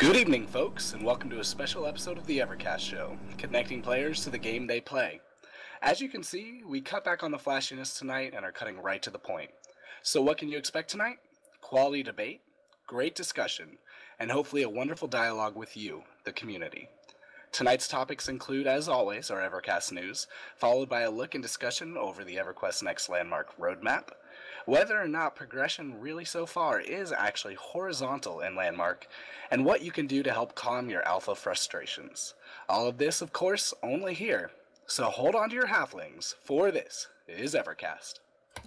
Good evening, folks, and welcome to a special episode of the EverCast show, connecting players to the game they play. As you can see, we cut back on the flashiness tonight and are cutting right to the point. So what can you expect tonight? Quality debate, great discussion, and hopefully a wonderful dialogue with you, the community. Tonight's topics include, as always, our EverCast news, followed by a look and discussion over the EverQuest Next Landmark roadmap, whether or not progression really so far is actually horizontal in Landmark, and what you can do to help calm your alpha frustrations. All of this, of course, only here. So hold on to your halflings, for this is EverCast.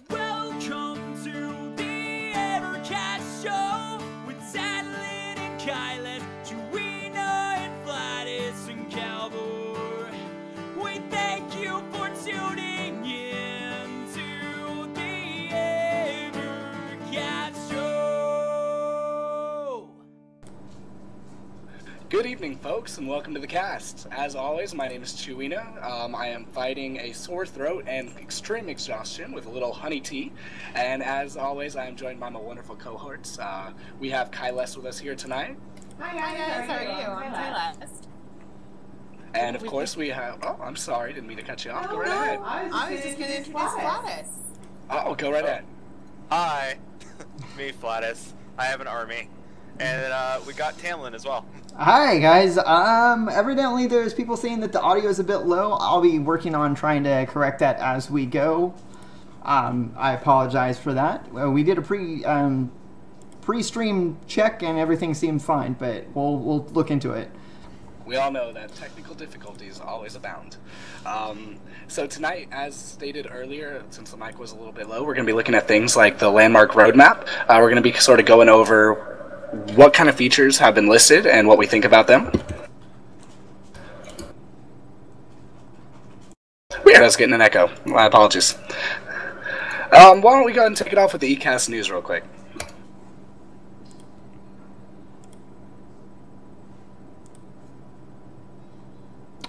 Welcome to the EverCast show with Sadlin and Kylan, Juina and Flatus and Cowboy. We thank you for tuning in to the EverCast show. Good evening, folks, and welcome to the cast. As always, my name is Juina. I am fighting a sore throat and extreme exhaustion with a little honey tea. And as always, I am joined by my wonderful cohorts. We have Kyles with us here tonight. Hi guys, how are you? I'm Kyles. And of course we have, oh, I'm sorry, didn't mean to cut you off. Go right ahead. I was just going to introduce Flatus. Oh, go right ahead. Hi, me Flatus. I have an army. And we got Tamlin as well. Hi guys, evidently there's people saying that the audio is a bit low. I'll be working on trying to correct that as we go. I apologize for that. We did a pre-stream check and everything seemed fine, but we'll look into it. We all know that technical difficulties always abound. So tonight, as stated earlier, since the mic was a little bit low, we're going to be looking at things like the Landmark roadmap. We're going to be sort of going over what kind of features have been listed and what we think about them. Weird, I was getting an echo. My apologies. Why don't we go ahead and take it off with the ECast news real quick.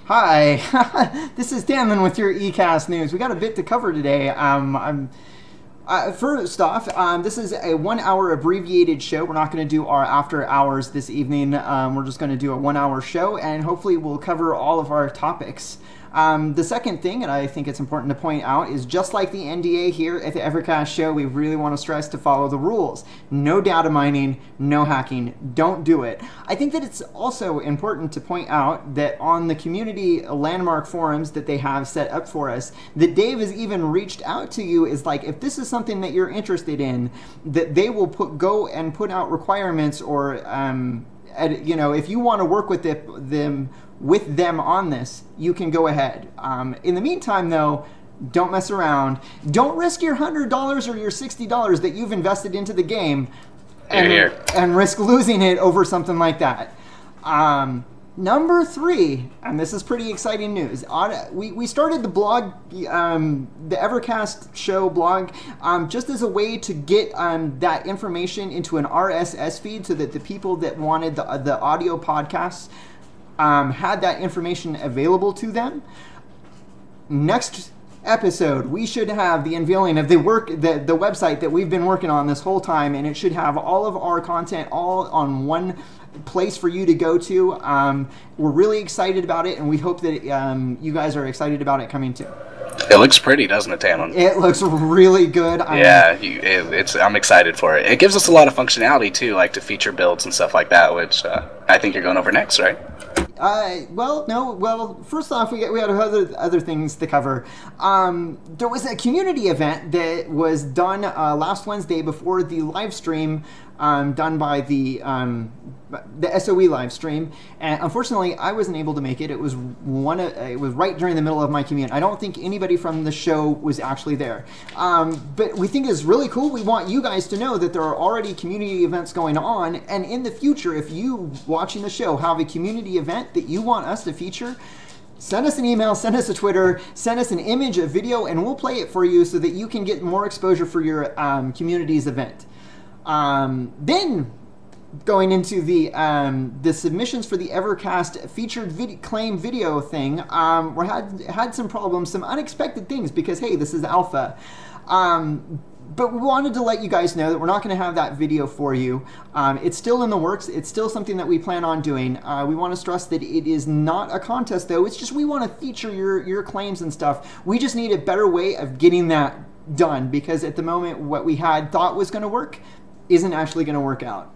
Hi, this is Damon with your ECast news. We got a bit to cover today. First off, this is a 1 hour abbreviated show. We're not going to do our after hours this evening. We're just going to do a 1 hour show, and hopefully we'll cover all of our topics. The second thing, and I think it's important to point out, is just like the NDA here at the EverCast show, we really want to stress to follow the rules. No data mining, no hacking. Don't do it. I think that it's also important to point out that on the community Landmark forums that they have set up for us, that Dave has even reached out to you is like, if this is something that you're interested in, that they will go and put out requirements or, you know, if you want to work with them on this, you can go ahead. In the meantime, though, don't mess around. Don't risk your $100 or your $60 that you've invested into the game and risk losing it over something like that. Number 3, and this is pretty exciting news. We started the blog, the EverCast show blog, just as a way to get that information into an RSS feed so that the people that wanted the audio podcasts had that information available to them. Next episode, we should have the unveiling of the website that we've been working on this whole time, and it should have all of our content all on one place for you to go to. We're really excited about it, and we hope that you guys are excited about it coming too. It looks pretty, doesn't it, Tamlin? It looks really good. I'm excited for it. It gives us a lot of functionality too, like to feature builds and stuff like that, which I think you're going over next, right? Well, first off, we had other things to cover. There was a community event that was done last Wednesday before the live stream done by the SOE live stream, and unfortunately I wasn't able to make it. It was right during the middle of my commute. I don't think anybody from the show was actually there, but we think it's really cool. We want you guys to know that there are already community events going on, and in the future, if you watching the show have a community event that you want us to feature, send us an email, send us a Twitter, send us an image, a video, and we'll play it for you so that you can get more exposure for your community's event. Then going into the submissions for the EverCast featured claim video thing, we had some problems, some unexpected things, because hey, this is alpha. But we wanted to let you guys know that we're not going to have that video for you. It's still in the works. It's still something that we plan on doing. We want to stress that it is not a contest, though. It's just we want to feature your claims and stuff. We just need a better way of getting that done, because at the moment what we had thought was going to work isn't actually going to work out.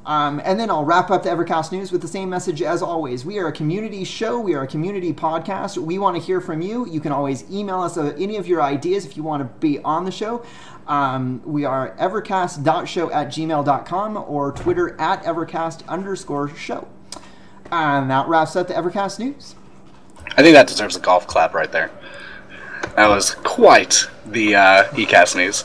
And then I'll wrap up the EverCast news with the same message as always. We are a community show. We are a community podcast. We want to hear from you. You can always email us any of your ideas if you want to be on the show. We are evercast.show@gmail.com or Twitter @evercast_show. And that wraps up the EverCast news. I think that deserves a golf clap right there. That was quite the ECAST news.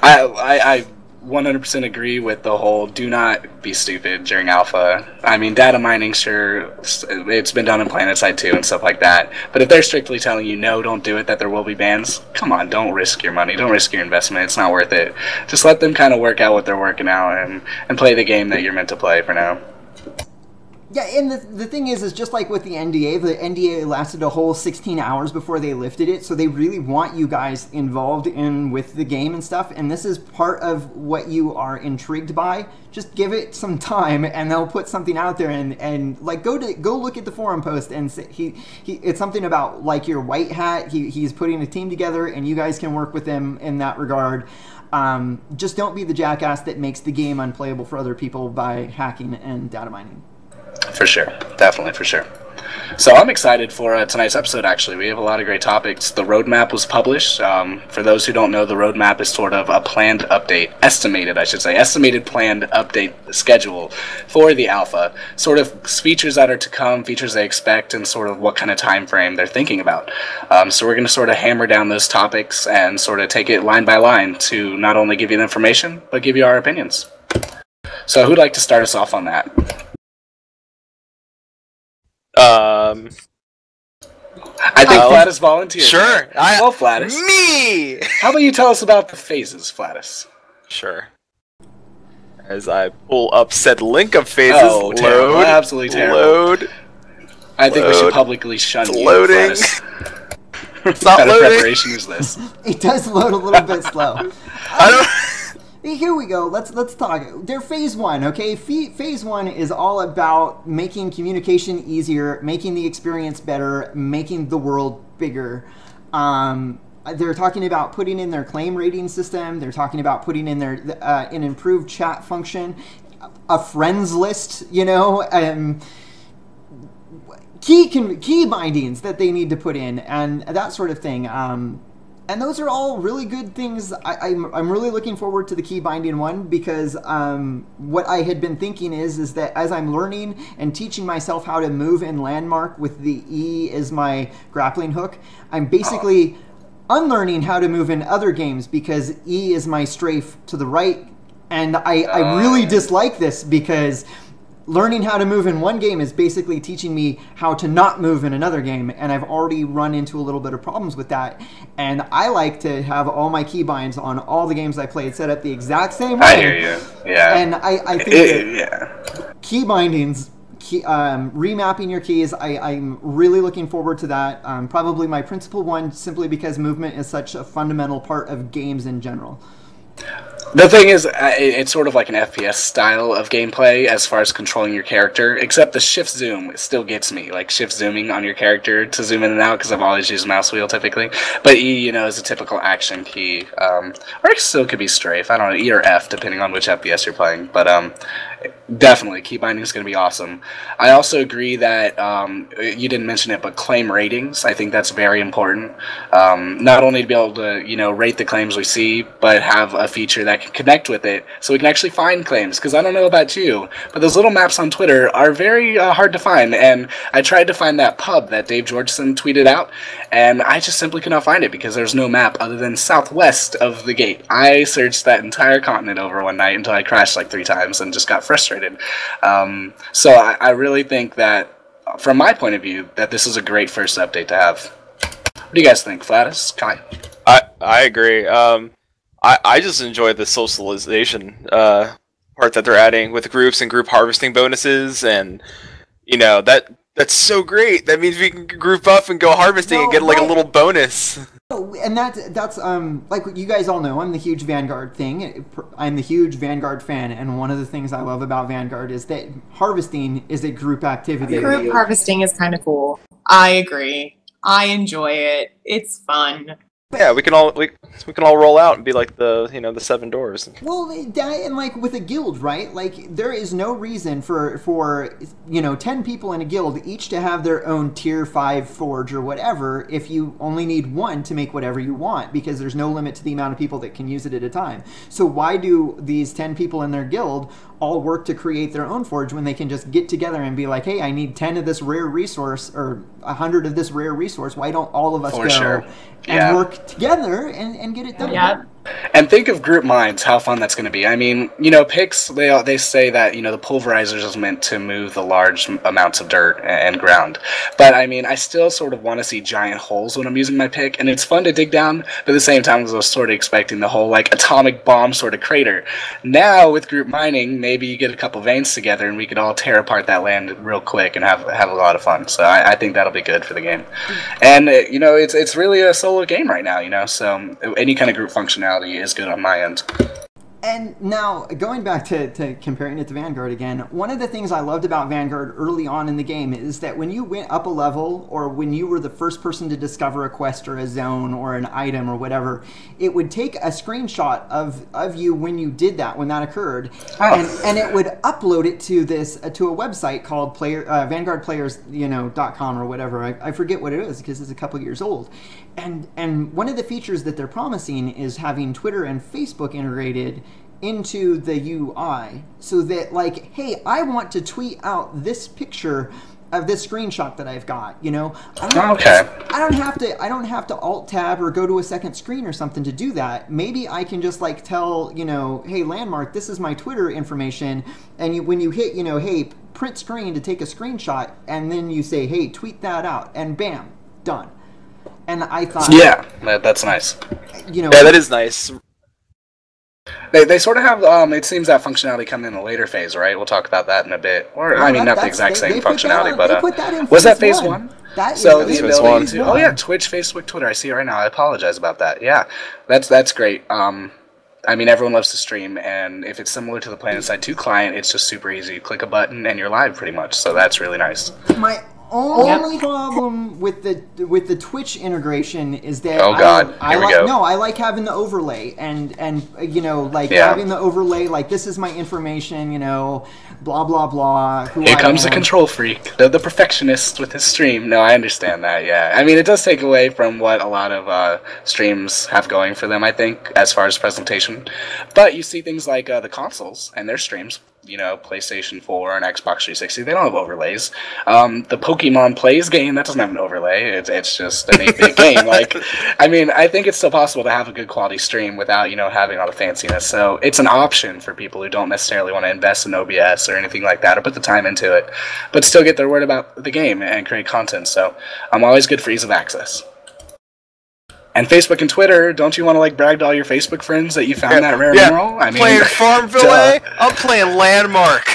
I 100% agree with the whole do not be stupid during alpha. I mean, data mining, sure, it's been done in PlanetSide 2 and stuff like that. But if they're strictly telling you, no, don't do it, that there will be bans, come on, don't risk your money. Don't risk your investment. It's not worth it. Just let them kind of work out what they're working out and play the game that you're meant to play for now. Yeah, and the thing is just like with the NDA lasted a whole 16 hours before they lifted it, so they really want you guys involved with the game and stuff, and this is part of what you are intrigued by. Just give it some time, and they'll put something out there, and like go look at the forum post, and say, it's something about like your white hat. He's putting a team together, and you guys can work with him in that regard. Just don't be the jackass that makes the game unplayable for other people by hacking and data mining. For sure. Definitely, for sure. So I'm excited for tonight's episode, actually. We have a lot of great topics. The roadmap was published. For those who don't know, the roadmap is sort of a planned update, estimated planned update schedule for the alpha. Sort of features that are to come, features they expect, and sort of what kind of time frame they're thinking about. So we're going to sort of hammer down those topics and sort of take it line by line to not only give you the information, but give you our opinions. So who'd like to start us off on that? I think Flatus volunteered. Sure. Well, Flatus. Me! How about you tell us about the phases, Flatus? Sure. As I pull up said link of phases, oh, terrible. load, Absolutely terrible. Load. I think we should publicly shun you, loading. Flatus. It's not What kind loading. of preparation is this? It does load a little bit slow. I don't... Here we go. Let's talk. They're phase one, okay? Phase one is all about making communication easier, making the experience better, making the world bigger. They're talking about putting in their claim rating system. They're talking about putting in their an improved chat function, a friends list. You know, key bindings that they need to put in, and that sort of thing. And those are all really good things. I'm really looking forward to the key binding one, because what I had been thinking is that as I'm learning and teaching myself how to move in landmark with the E as my grappling hook, I'm basically unlearning how to move in other games, because E is my strafe to the right. And I really dislike this, because learning how to move in one game is basically teaching me how to not move in another game, and I've already run into a little bit of problems with that. And I like to have all my keybinds on all the games I played set up the exact same way. I hear you. Yeah. And I think that key bindings, remapping your keys, I'm really looking forward to that. Probably my principal one, simply because movement is such a fundamental part of games in general. The thing is, it's sort of like an FPS style of gameplay as far as controlling your character, except the shift zoom still gets me, like shift zooming on your character to zoom in and out, because I've always used mouse wheel typically. But E, you know, is a typical action key, or it still could be strafe, I don't know, E or F, depending on which FPS you're playing. But definitely, key binding is going to be awesome. I also agree that, you didn't mention it, but claim ratings, I think that's very important. Not only to be able to, you know, rate the claims we see, but have a feature that can connect with it, so we can actually find claims. Because I don't know about you, but those little maps on Twitter are very hard to find, and I tried to find that pub that Dave Georgeson tweeted out, and I just simply could not find it, because there's no map other than southwest of the gate. I searched that entire continent over one night until I crashed like 3 times and just got frustrated. So I really think that, from my point of view, that this is a great first update to have. What do you guys think, Flatus, Kai? I agree. I just enjoy the socialization part that they're adding with groups and group harvesting bonuses, and you know that's so great. That means we can group up and go harvesting and get like a little bonus. And that's like you guys all know, I'm the huge Vanguard thing. I'm the huge Vanguard fan, and one of the things I love about Vanguard is that harvesting is a group activity. Group harvesting is kind of cool. I agree. I enjoy it. It's fun. Yeah, we can all roll out and be like the 7 doors. Well, and like with a guild, right? Like there is no reason for 10 people in a guild each to have their own tier 5 forge or whatever if you only need one to make whatever you want, because there's no limit to the amount of people that can use it at a time. So why do these 10 people in their guild all work to create their own forge when they can just get together and be like, hey, I need 10 of this rare resource or 100 of this rare resource. Why don't all of us go and work together and get it done? Yeah. And think of group minds, how fun that's going to be. I mean, picks, they say that, the pulverizers is meant to move the large amounts of dirt and ground. But, I mean, I still sort of want to see giant holes when I'm using my pick, and it's fun to dig down, but at the same time, I was sort of expecting the whole, atomic bomb sort of crater. Now, with group mining, maybe you get a couple veins together, and we could all tear apart that land real quick and have a lot of fun. So I think that'll be good for the game. And, it's really a solo game right now, so any kind of group functionality is good on my end. And now, going back to comparing it to Vanguard again, one of the things I loved about Vanguard early on in the game is that when you went up a level, or when you were the first person to discover a quest or a zone or an item or whatever, it would take a screenshot of you when you did that, when that occurred, and it would upload it to to a website called VanguardPlayers.com or whatever. I forget what it is because it's a couple years old. And one of the features that they're promising is having Twitter and Facebook integrated into the UI, so that hey, I want to tweet out this picture of this screenshot that I've got. I don't have to alt tab or go to a second screen or something to do that. Maybe I can just tell hey, Landmark, this is my Twitter information, and when you hit hey, print screen to take a screenshot, and then you say, hey, tweet that out, and bam, done. And I thought, yeah, that's nice. Yeah, that is nice. They sort of have, it seems that functionality coming in a later phase, right? We'll talk about that in a bit. Or, not the exact same functionality, but was that phase 1? So the ability to, Twitch, Facebook, Twitter, I see it right now. I apologize about that. Yeah, that's great. I mean, everyone loves to stream, and if it's similar to the PlanetSide 2 client, it's just super easy. You click a button, and you're live, pretty much, so that's really nice. My only problem with the Twitch integration is that I like having the overlay and having the overlay, this is my information, blah blah blah. Here comes the control freak, the perfectionist with his stream. No, I understand that. Yeah, I mean, it does take away from what a lot of streams have going for them, I think, as far as presentation. But you see things like the consoles and their streams. PlayStation 4 and Xbox 360, they don't have overlays. The Pokemon Plays game, that doesn't have an overlay. It's just an 8-bit game. I mean, I think it's still possible to have a good quality stream without, having all the fanciness. So it's an option for people who don't necessarily want to invest in OBS or anything like that or put the time into it, but still get their word about the game and create content. So I'm always good for ease of access. And Facebook and Twitter, don't you want to brag to all your Facebook friends that you found that rare mineral? I mean, playing Farmville, I'm playing Landmark.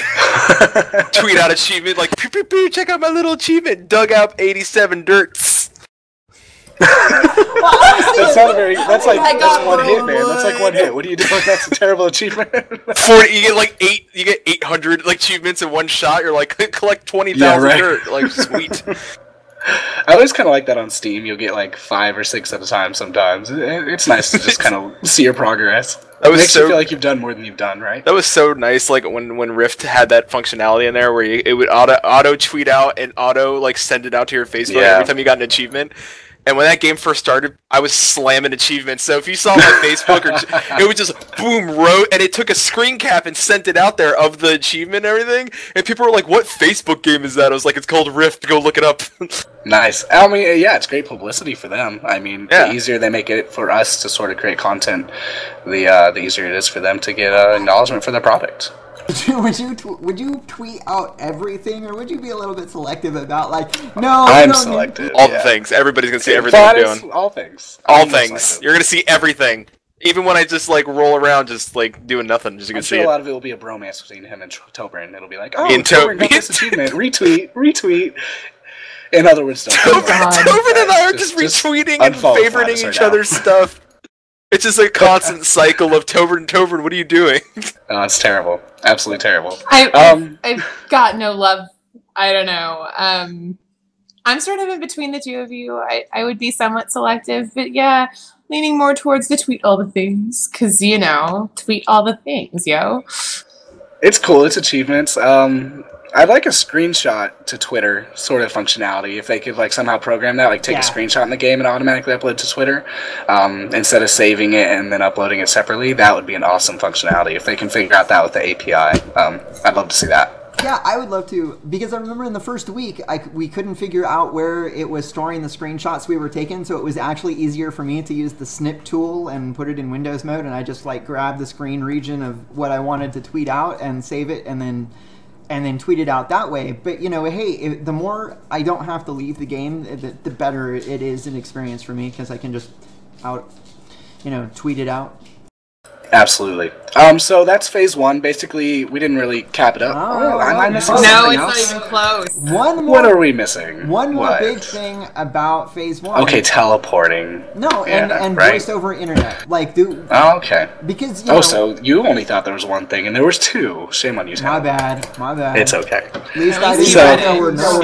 Tweet out achievement pew pew pew, check out my little achievement. Dug out 87 dirts. That's not very. That's one hit, man. That's one hit. What do you do if that's a terrible achievement? 40. You get You get 800 achievements in one shot. You're collect 20,000 dirt. Sweet. I always kind of like that on Steam. You'll get 5 or 6 at a time sometimes. It's nice to just kind of see your progress. It makes you feel like you've done more than you've done, right? That was so nice, when Rift had that functionality in there where it would auto tweet out and auto send it out to your Facebook every time you got an achievement. And when that game first started, I was slamming achievements. So if you saw my Facebook, it would just boom, and it took a screen cap and sent it out there of the achievement and everything. And people were like, "What Facebook game is that?" I was like, "It's called Rift. Go look it up." Nice. I mean, it's great publicity for them. I mean, the easier they make it for us to sort of create content, the easier it is for them to get acknowledgement for their product. Would you tweet out everything, or would you be a little bit selective about no? I'm selective. All the things. Everybody's gonna see everything I'm doing. All things. All things. You're gonna see everything. Even when I just roll around, just doing nothing, just you can see it. A lot of it will be a bromance between him and Tobrin. It'll be Tobrin got this achievement. Retweet. In other words, don't. Tobin and I are just retweeting and favoriting each other's stuff. It's just a constant cycle of Tobin, what are you doing? Oh, it's terrible. Absolutely terrible. I've got no love. I don't know. I'm sort of in between the two of you. I would be somewhat selective, but yeah, leaning more towards the tweet all the things, because, you know, tweet all the things, yo. It's cool. It's achievements. I'd like a screenshot to Twitter sort of functionality. If they could like somehow program that, like take a screenshot in the game and automatically upload to Twitter, instead of saving it and then uploading it separately, that would be an awesome functionality. If they can figure out that with the API, I'd love to see that. Yeah, I would love to, because I remember in the first week, we couldn't figure out where it was storing the screenshots we were taking, so it was actually easier for me to use the snip tool and put it in Windows mode, and I just like grabbed the screen region of what I wanted to tweet out and save it, and then tweet it out that way. But, you know, hey, the more I don't have to leave the game, the better it is an experience for me, because I can just tweet it out. Absolutely. So that's phase one. Basically, we didn't really cap it up. Am I missing something else? No, it's not even close. What are we missing? One more big thing about phase one. Okay, teleporting. No, and voice over internet. Like, okay. Because, so you only thought there was one thing, and there was two. Shame on you, Tal. My bad. It's okay. At least I didn't know.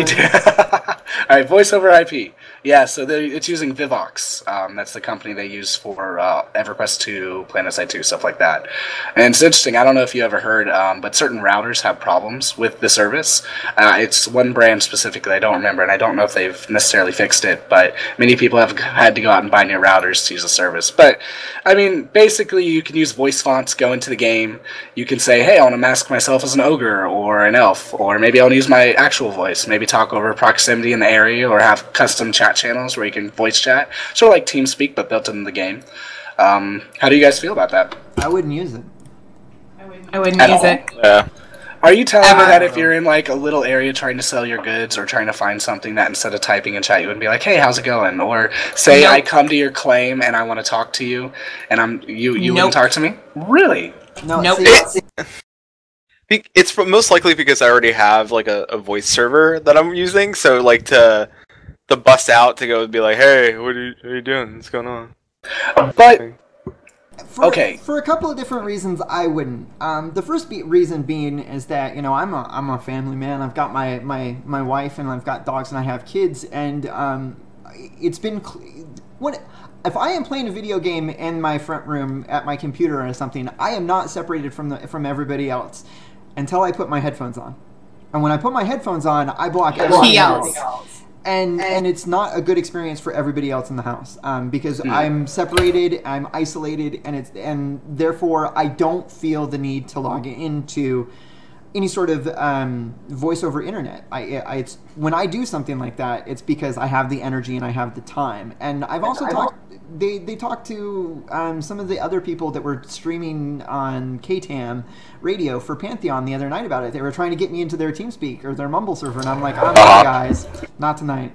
All right, voice over IP. Yeah, so it's using Vivox. That's the company they use for EverQuest 2, PlanetSide 2, stuff like that. And it's interesting. I don't know if you ever heard, but certain routers have problems with the service. It's one brand specifically I don't remember, and I don't know if they've necessarily fixed it, but many people have had to go out and buy new routers to use the service. But, I mean, basically you can use voice fonts, go into the game. You can say, hey, I want to mask myself as an ogre or an elf, or maybe I want to use my actual voice, maybe talk over proximity in the area, or have custom chat channels where you can voice chat, sort of like TeamSpeak but built into the game. How do you guys feel about that? I wouldn't use it. I wouldn't use it. Yeah. Are you telling me that if you're in like a little area trying to sell your goods or trying to find something, that instead of typing in chat you would be like, hey, how's it going? Or say I come to your claim and I want to talk to you and you wouldn't talk to me? Really? No. Nope. It's most likely because I already have like a voice server that I'm using, so like to bust out to go and be like, hey, what are you doing? What's going on? But for a couple of different reasons, I wouldn't. The first reason being is that, you know, I'm a family man. I've got my wife and I've got dogs and I have kids, and it's been if I am playing a video game in my front room at my computer or something, I am not separated from everybody else until I put my headphones on. And when I put my headphones on, I block everybody else. And it's not a good experience for everybody else in the house, because I'm separated, I'm isolated, and therefore I don't feel the need to log into any sort of voice over internet. It's when I do something like that, it's because I have the energy and I have the time. And I've also talked. They talked to some of the other people that were streaming on KTAM radio for Pantheon the other night about it. They were trying to get me into their TeamSpeak or their Mumble server, and I'm like, I'm not, guys, not tonight.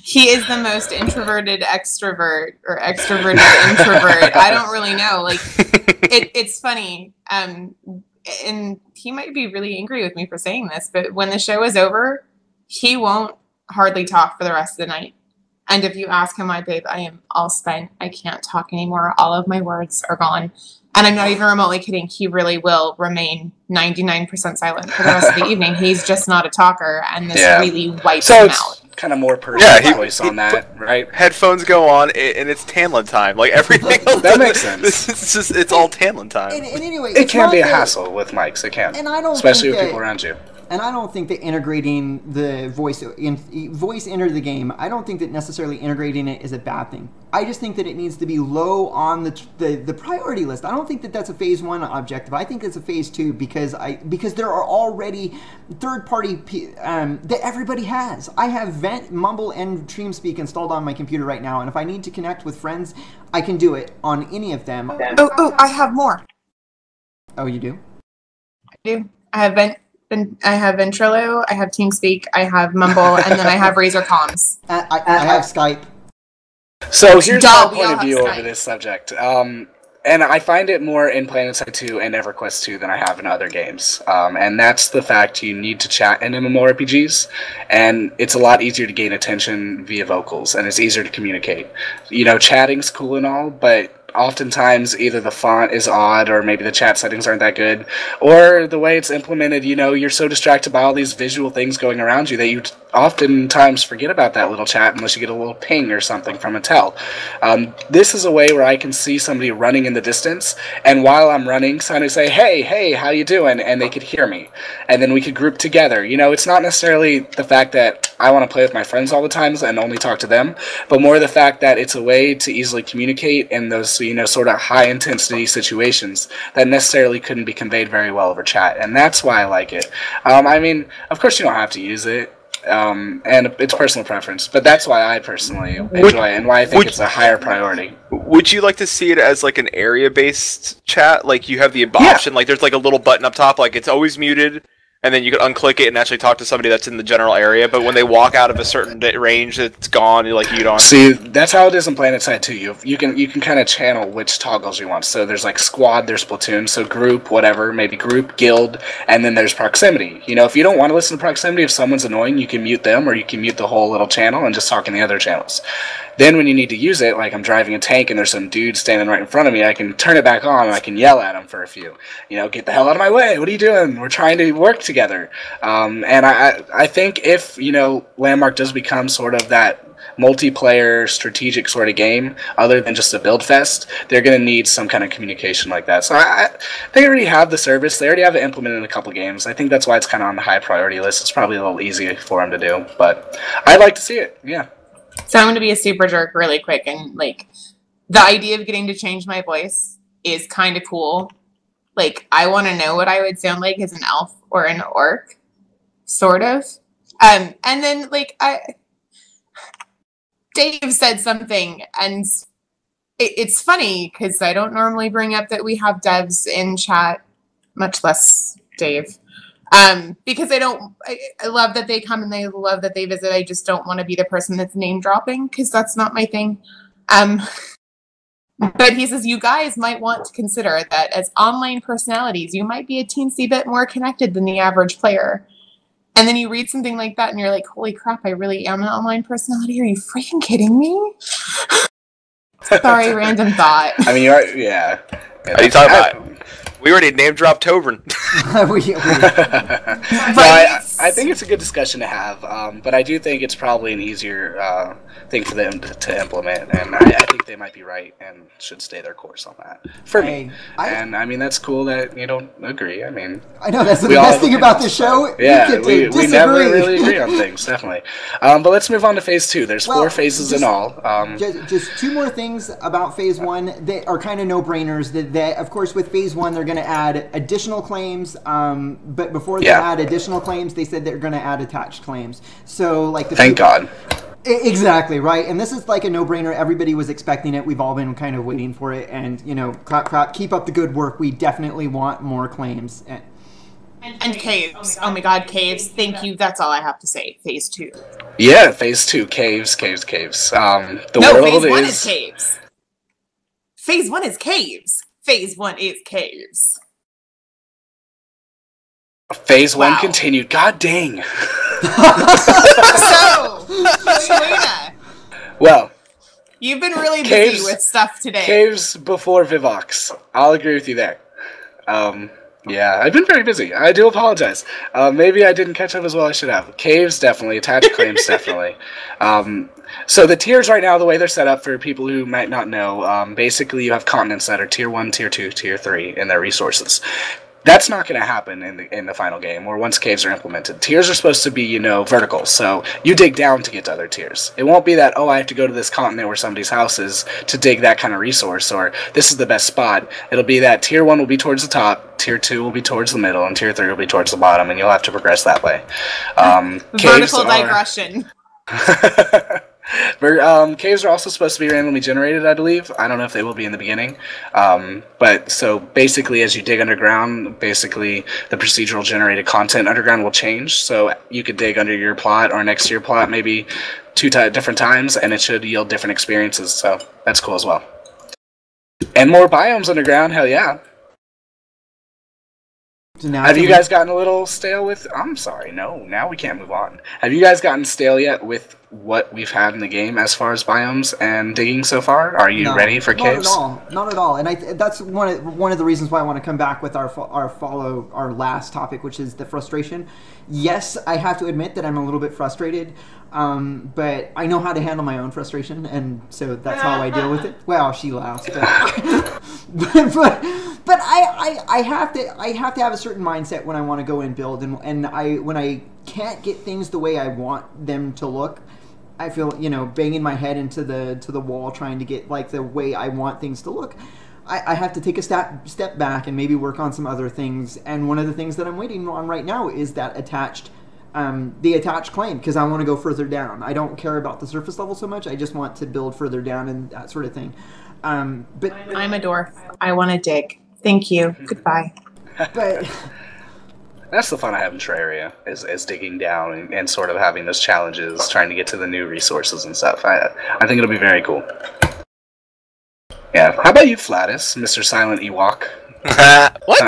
He is the most introverted extrovert or extroverted introvert. I don't really know. Like, it's funny. And he might be really angry with me for saying this, but when the show is over, he won't hardly talk for the rest of the night. And if you ask him, my babe, I am all spent. I can't talk anymore. All of my words are gone. And I'm not even remotely kidding. He really will remain 99% silent for the rest of the evening. He's just not a talker, and this really wipes him out. Kind of more personal voice on that, right? Headphones go on, and it's Tanlin time. Like everything else, that makes sense. It's all Tanlin time. And anyway, it can be a hassle with mics. It can, and I don't especially with people around you. And I don't think that integrating the voice into the game, I don't think that necessarily integrating it is a bad thing. I just think that it needs to be low on the priority list. I don't think that that's a phase 1 objective. I think it's a phase 2 because there are already third-party that everybody has. I have Vent, Mumble, and TeamSpeak installed on my computer right now, and if I need to connect with friends, I can do it on any of them. Oh, I have more. Oh, you do? I do. I have Vent. I have Ventrilo, I have TeamSpeak, I have Mumble, and then I have Razer Comms. I have Skype. So here's my point of view over this subject. And I find it more in PlanetSide 2 and EverQuest 2 than I have in other games. And that's the fact you need to chat in MMORPGs, and it's a lot easier to gain attention via vocals, and it's easier to communicate. Chatting's cool and all, but oftentimes either the font is odd or maybe the chat settings aren't that good, or the way it's implemented, you're so distracted by all these visual things going around you that you oftentimes forget about that little chat unless you get a little ping or something from a tel. This is a way where I can see somebody running in the distance, and while I'm running, somebody say, hey, how you doing? And they could hear me. And then we could group together. It's not necessarily the fact that I want to play with my friends all the time and only talk to them, but more the fact that it's a way to easily communicate in those sort of high-intensity situations that necessarily couldn't be conveyed very well over chat, and that's why I like it. Of course you don't have to use it, and it's personal preference, but that's why I personally enjoy it, and why I think it's a higher priority. Would you like to see it as like an area-based chat? Like you have the option, like there's like a little button up top, like it's always muted, and then you could unclick it and actually talk to somebody that's in the general area, but when they walk out of a certain range, it's gone, you don't... See, that's how it is in PlanetSide 2. You can kind of channel which toggles you want. So there's like squad, there's platoon, so group, whatever, maybe group, guild, and then there's proximity. If you don't want to listen to proximity, if someone's annoying, you can mute them, or you can mute the whole little channel and just talk in the other channels. Then when you need to use it, like I'm driving a tank and there's some dude standing right in front of me, I can turn it back on and I can yell at him for a few. Get the hell out of my way, what are you doing? We're trying to work together. And I think if, Landmark does become sort of that multiplayer strategic sort of game, other than just a build fest, they're going to need some kind of communication like that. So they already have the service, they already have it implemented in a couple games. I think that's why it's kind of on the high priority list. It's probably a little easy for them to do, but I'd like to see it, yeah. So I'm going to be a super jerk really quick, and the idea of getting to change my voice is kind of cool. I want to know what I would sound like as an elf or an orc, sort of. And then Dave said something, and it's funny because I don't normally bring up that we have devs in chat, much less Dave. Because I love that they come and they love that they visit. I just don't want to be the person that's name dropping because that's not my thing. But he says you guys might want to consider that as online personalities, you might be a teensy bit more connected than the average player. And then you read something like that and you're like, holy crap, I really am an online personality. Are you freaking kidding me? Sorry, random thought. You are, yeah. Are you talking about? We already name dropped Tobrin. I think it's a good discussion to have, but I do think it's probably an easier thing for them to implement, and I think they might be right and should stay their course on that. For me. That's cool that you don't agree. I know, that's the best thing about this show. Yeah, we never really agree on things, definitely. But let's move on to Phase 2. There's 4 phases in all. Just 2 more things about Phase 1 that are kind of no-brainers. That, of course, with Phase 1, they're going to add additional claims, but before they add additional claims, they said they're going to add attached claims. So, thank God. Exactly, right? And this is like a no-brainer. Everybody was expecting it. We've all been kind of waiting for it. And, clap, clap, keep up the good work. We definitely want more claims. And caves. Oh my god, caves. Thank you. That's all I have to say. Phase 2. Yeah, Phase 2. Caves. Phase 1 is caves. Phase 1 is caves. Phase 1 is caves. Phase 1 continued. God dang. So, Selena. Well. You've been really busy with stuff today. Caves before Vivox. I'll agree with you there. Yeah, I've been very busy. I do apologize. Maybe I didn't catch up as well as I should have. Caves, definitely. Attached claims, definitely. So the tiers right now, the way they're set up for people who might not know, basically you have continents that are Tier 1, Tier 2, Tier 3 in their resources. That's not going to happen in the final game, or once caves are implemented. Tiers are supposed to be, vertical, so you dig down to get to other tiers. It won't be that, I have to go to this continent where somebody's house is to dig that kind of resource, or this is the best spot. It'll be that Tier 1 will be towards the top, Tier 2 will be towards the middle, and Tier 3 will be towards the bottom, and you'll have to progress that way. Vertical digression. Caves are also supposed to be randomly generated, I believe. I don't know if they will be in the beginning. But so basically, as you dig underground, basically the procedural generated content underground will change. So you could dig under your plot or next to your plot maybe 2 different times, and it should yield different experiences. So that's cool as well. And more biomes underground, hell yeah. So now Have you guys gotten a little stale with... I'm sorry, no, now we can't move on. Have you guys gotten stale yet with what we've had in the game as far as biomes and digging so far? Are you ready for caves? Not at all. And that's one of the reasons why I want to come back with our last topic, which is the frustration. Yes, I have to admit that I'm a little bit frustrated, but I know how to handle my own frustration, and so that's how I deal with it. Well, she laughs, but I have to have a certain mindset when I want to go and build, and when I can't get things the way I want them to look, I feel, banging my head into the wall trying to get like the way I want things to look. I have to take a step back and maybe work on some other things. And one of the things that I'm waiting on right now is that the attached claim, because I want to go further down. I don't care about the surface level so much. I just want to build further down and that sort of thing. But I'm a dwarf. I want to dig. Thank you. Goodbye. But that's the fun I have in Terraria, is digging down and sort of having those challenges, trying to get to the new resources and stuff. I think it'll be very cool. Yeah. How about you, Flatus, Mr. Silent Ewok? What?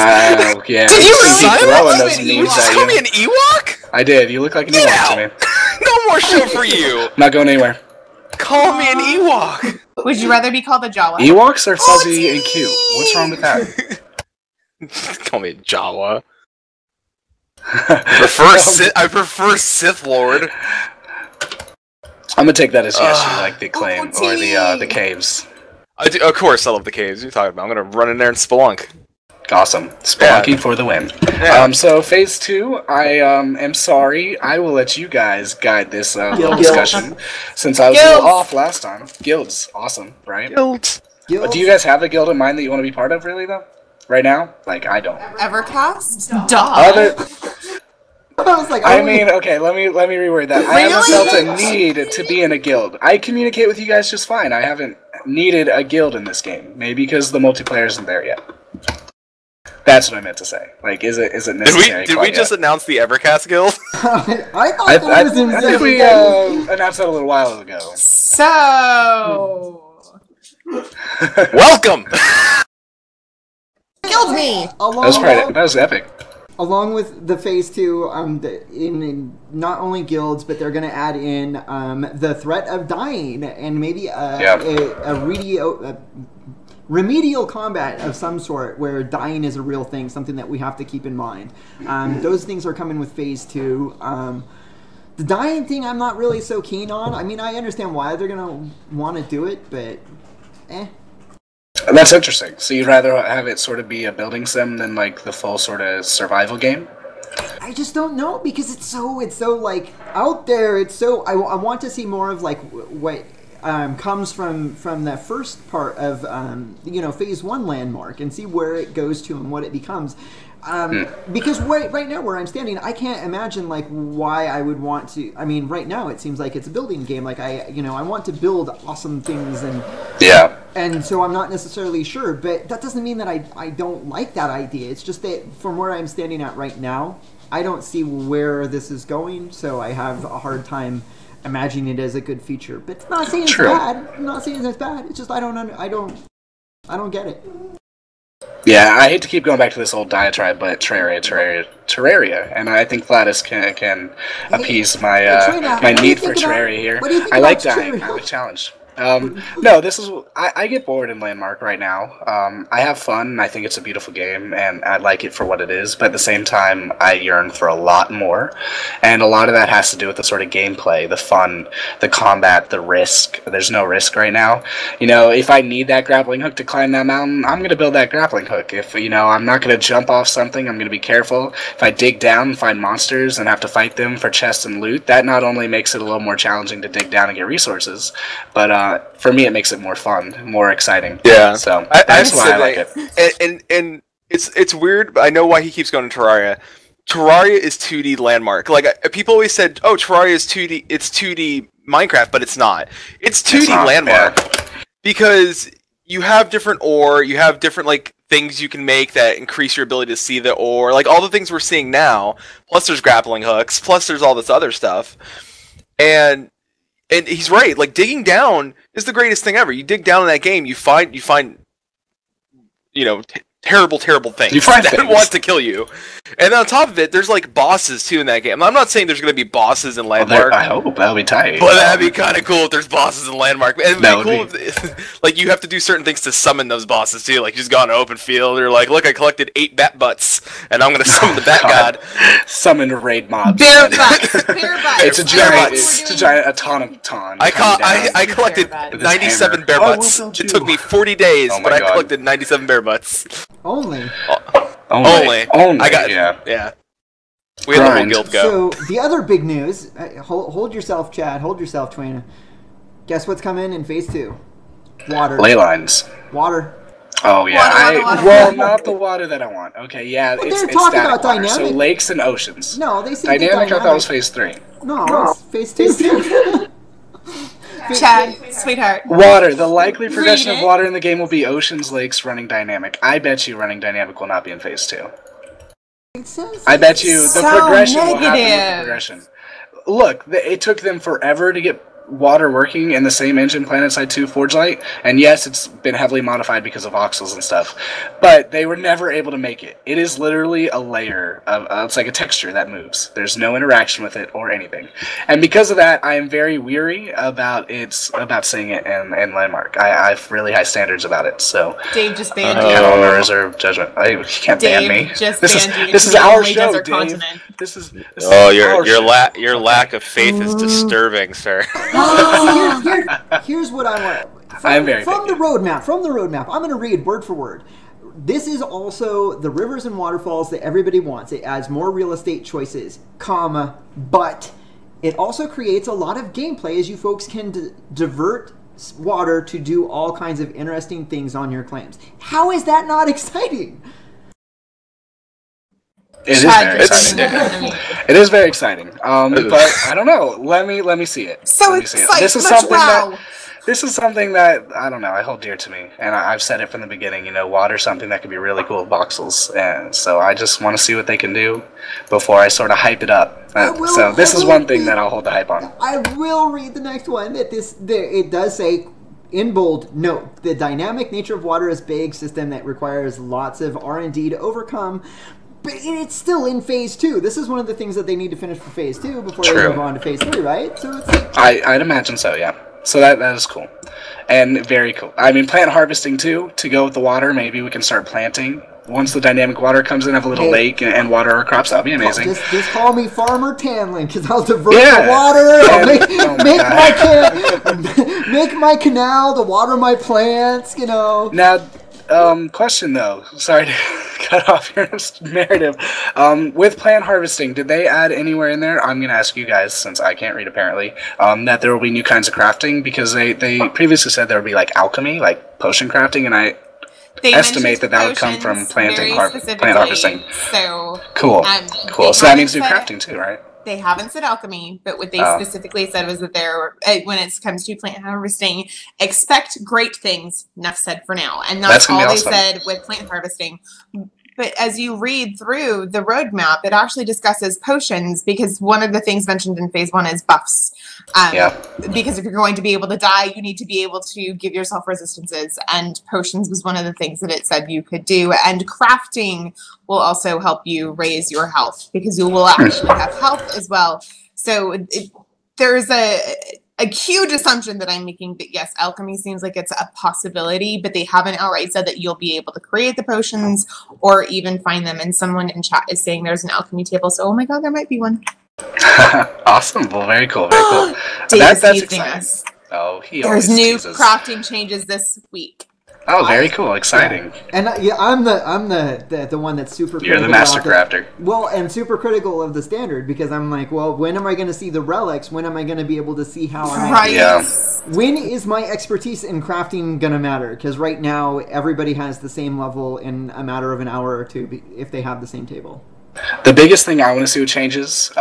Yeah. Did you throwing those memes just at call you. me an Ewok? I did. You look like an Get Ewok out. to me. No more show for you. Not going anywhere. Call me an Ewok. Would you rather be called a Jawa? Ewoks are fuzzy and cute. What's wrong with that? Call me Jawa. I prefer Sith Lord. I'm gonna take that as yes, you like the claim or the caves. I do, of course, I love the caves. What are you talking about? I'm gonna run in there and spelunk. Awesome. Spelunking for the win. Yeah. So phase 2, I am sorry. I will let you guys guide this little discussion since I was a little off last time. Guilds, awesome, right? Guild. Do you guys have a guild in mind that you want to be part of, really, though? Right now? Like, I don't. EverCast? Duh. I was like, I mean, okay, let me reword that. I haven't felt a need to be in a guild. I communicate with you guys just fine. I haven't needed a guild in this game. Maybe because the multiplayer isn't there yet. That's what I meant to say. Like, is it necessary? Did we just announce the EverCast Guild? I thought that was I think we announced that a little while ago. So... Welcome! Killed me! That was epic. Along with the phase 2, in not only guilds, but they're going to add in the threat of dying and maybe a remedial combat of some sort where dying is a real thing, something that we have to keep in mind. Those things are coming with phase 2. The dying thing I'm not really so keen on. I mean, I understand why they're going to want to do it, but That's interesting. So you'd rather have it sort of be a building sim than like the full sort of survival game? I just don't know, because it's so like out there. It's so I want to see more of like what comes from that first part of phase 1 landmark and see where it goes to and what it becomes. Because right now where I'm standing, I can't imagine like why I would want to. I mean, right now it seems like it's a building game. Like I want to build awesome things and so I'm not necessarily sure. But that doesn't mean that I don't like that idea. It's just that from where I'm standing at right now, I don't see where this is going. So I have a hard time imagining it as a good feature. But it's not saying it's bad. I'm not saying it's bad. It's just I don't get it. Yeah, I hate to keep going back to this old diatribe, but Terraria, and I think Flatus can appease my my need for Terraria here. I like dying. I like challenge. No, this is I get bored in Landmark right now. I have fun, and I think it's a beautiful game, and I like it for what it is. But at the same time, I yearn for a lot more, and a lot of that has to do with the sort of gameplay, the fun, the combat, the risk. There's no risk right now. If I need that grappling hook to climb that mountain, I'm gonna build that grappling hook. If I'm not gonna jump off something, I'm gonna be careful. If I dig down and find monsters and have to fight them for chests and loot, that not only makes it a little more challenging to dig down and get resources, but for me, it makes it more fun, more exciting. Yeah. So that's why I like it. And it's weird, but I know why he keeps going to Terraria. Terraria is 2D Landmark. Like people always said, oh, Terraria is 2D. It's 2D Minecraft, but it's not. It's 2D Landmark because you have different ore, you have different like things you can make that increase your ability to see the ore, like all the things we're seeing now. Plus, there's grappling hooks. Plus, there's all this other stuff, and he's right. Like digging down is the greatest thing ever. You dig down in that game, you find terrible things You find that things. want to kill you. And on top of it, there's like bosses too in that game. I'm not saying there's going to be bosses in Landmark. I hope that'll be tight. But that'd be kind of cool if there's bosses in Landmark. And it'd That be would cool if, like, you have to do certain things to summon those bosses too. Like, you just go on an open field, you're like, look, I collected 8 bat butts, and I'm going to summon the bat god. Summon raid mobs. Bear butts. Bear butts. It's a giant automaton. I collected Bear butts. 97 bear Oh, butts. we'll build It took you. me 40 days, Oh my but I God. collected 97 bear butts. Only. Only. I got yeah. We had the whole Grind. guild go. So the other big news. Hold yourself, Chad. Hold yourself, Twain. Guess what's coming in Phase 2? Water. Ley lines. Water. Oh yeah. Water. Well, not the water that I want. Okay, yeah, But it's they're talking static about water, so dynamic. lakes and oceans. No, they say Dynamic, I thought was Phase 3. No, it's Phase 2. Chad, sweetheart. Water. The likely progression Read of it. water in the game will be oceans, lakes, running dynamic. I bet you running dynamic will not be in Phase 2. It says I bet you the So progression will happen with negative. progression. Look, it took them forever to get water working in the same engine, PlanetSide 2 Forge Light, and yes, it's been heavily modified because of voxels and stuff, but they were never able to make it. It is literally a layer of, it's like a texture that moves. There's no interaction with it or anything. And because of that, I am very weary about seeing it in Landmark. I have really high standards about it, so Dave just banned I you. can only reserve judgment. You can't ban me. Dave just This is banned you. this is to the our only show, desert Dave. continent. This is Oh, our show. your lack of faith is disturbing, sir. Here's what I want. I am very from picky. the roadmap. I'm going to read word for word. This is also the rivers and waterfalls that everybody wants. It adds more real estate choices, comma, but it also creates a lot of gameplay as you folks can divert water to do all kinds of interesting things on your claims. How is that not exciting? It is Chad very just exciting. banned me. It is very exciting. But I don't know. Let me see it. So Let me see it. excited. This is something that I don't know. I hold dear to me, and I've said it from the beginning. You know, water's something that could be really cool with voxels, and so I just want to see what they can do before I sort of hype it up. So this is one thing that I'll hold the hype on. I will read the next one. It does say in bold, note the dynamic nature of water is a big system that requires lots of R&D to overcome. But it's still in Phase 2. This is one of the things that they need to finish for Phase 2 before they True. move on to Phase 3, right? So it's like, I'd imagine so, yeah. So that is cool. And very cool. I mean, plant harvesting too, to go with the water. Maybe we can start planting. Once the dynamic water comes in, have a little lake and water our crops. That would be amazing. just call me Farmer Tanlin, because I'll divert Yeah. the water. I'll And- make, oh my make my canal to water my plants, you know. Now, question though. Sorry to cut off your narrative. With plant harvesting, did they add anywhere in there? I'm going to ask you guys, since I can't read apparently, that there will be new kinds of crafting, because they previously said there would be like alchemy, like potion crafting, and I They estimate mentioned that would come from potions very plant specifically. harvesting. So Cool. Cool. they So that haven't means new said- crafting too, right? They haven't said alchemy, but what they Oh. specifically said was that when it comes to plant harvesting, expect great things. Enough said for now, and That's that's gonna all be they awesome. said with plant harvesting. But as you read through the roadmap, it actually discusses potions, because one of the things mentioned in Phase 1 is buffs. Yeah. Because if you're going to be able to die, you need to be able to give yourself resistances, and potions was one of the things that it said you could do. And crafting will also help you raise your health, because you will actually have health as well. So there's a huge assumption that I'm making that yes, alchemy seems like it's a possibility, but they haven't outright said that you'll be able to create the potions or even find them. And someone in chat is saying there's an alchemy table, so oh my god, there might be one. Awesome. Well, very cool. Very cool. Dave is That's teasing exciting. us. Oh, he There's always new teases. crafting changes this week. Oh, very cool. Exciting. And I'm the one that's super. You're the critical master about it. crafter. Well, and super critical of the standard, because I'm like, well, when am I going to see the relics? When am I going to be able to see how I? Right. Yeah. When is my expertise in crafting going to matter? Because right now everybody has the same level in a matter of an hour or two if they have the same table. The biggest thing I want to see with changes,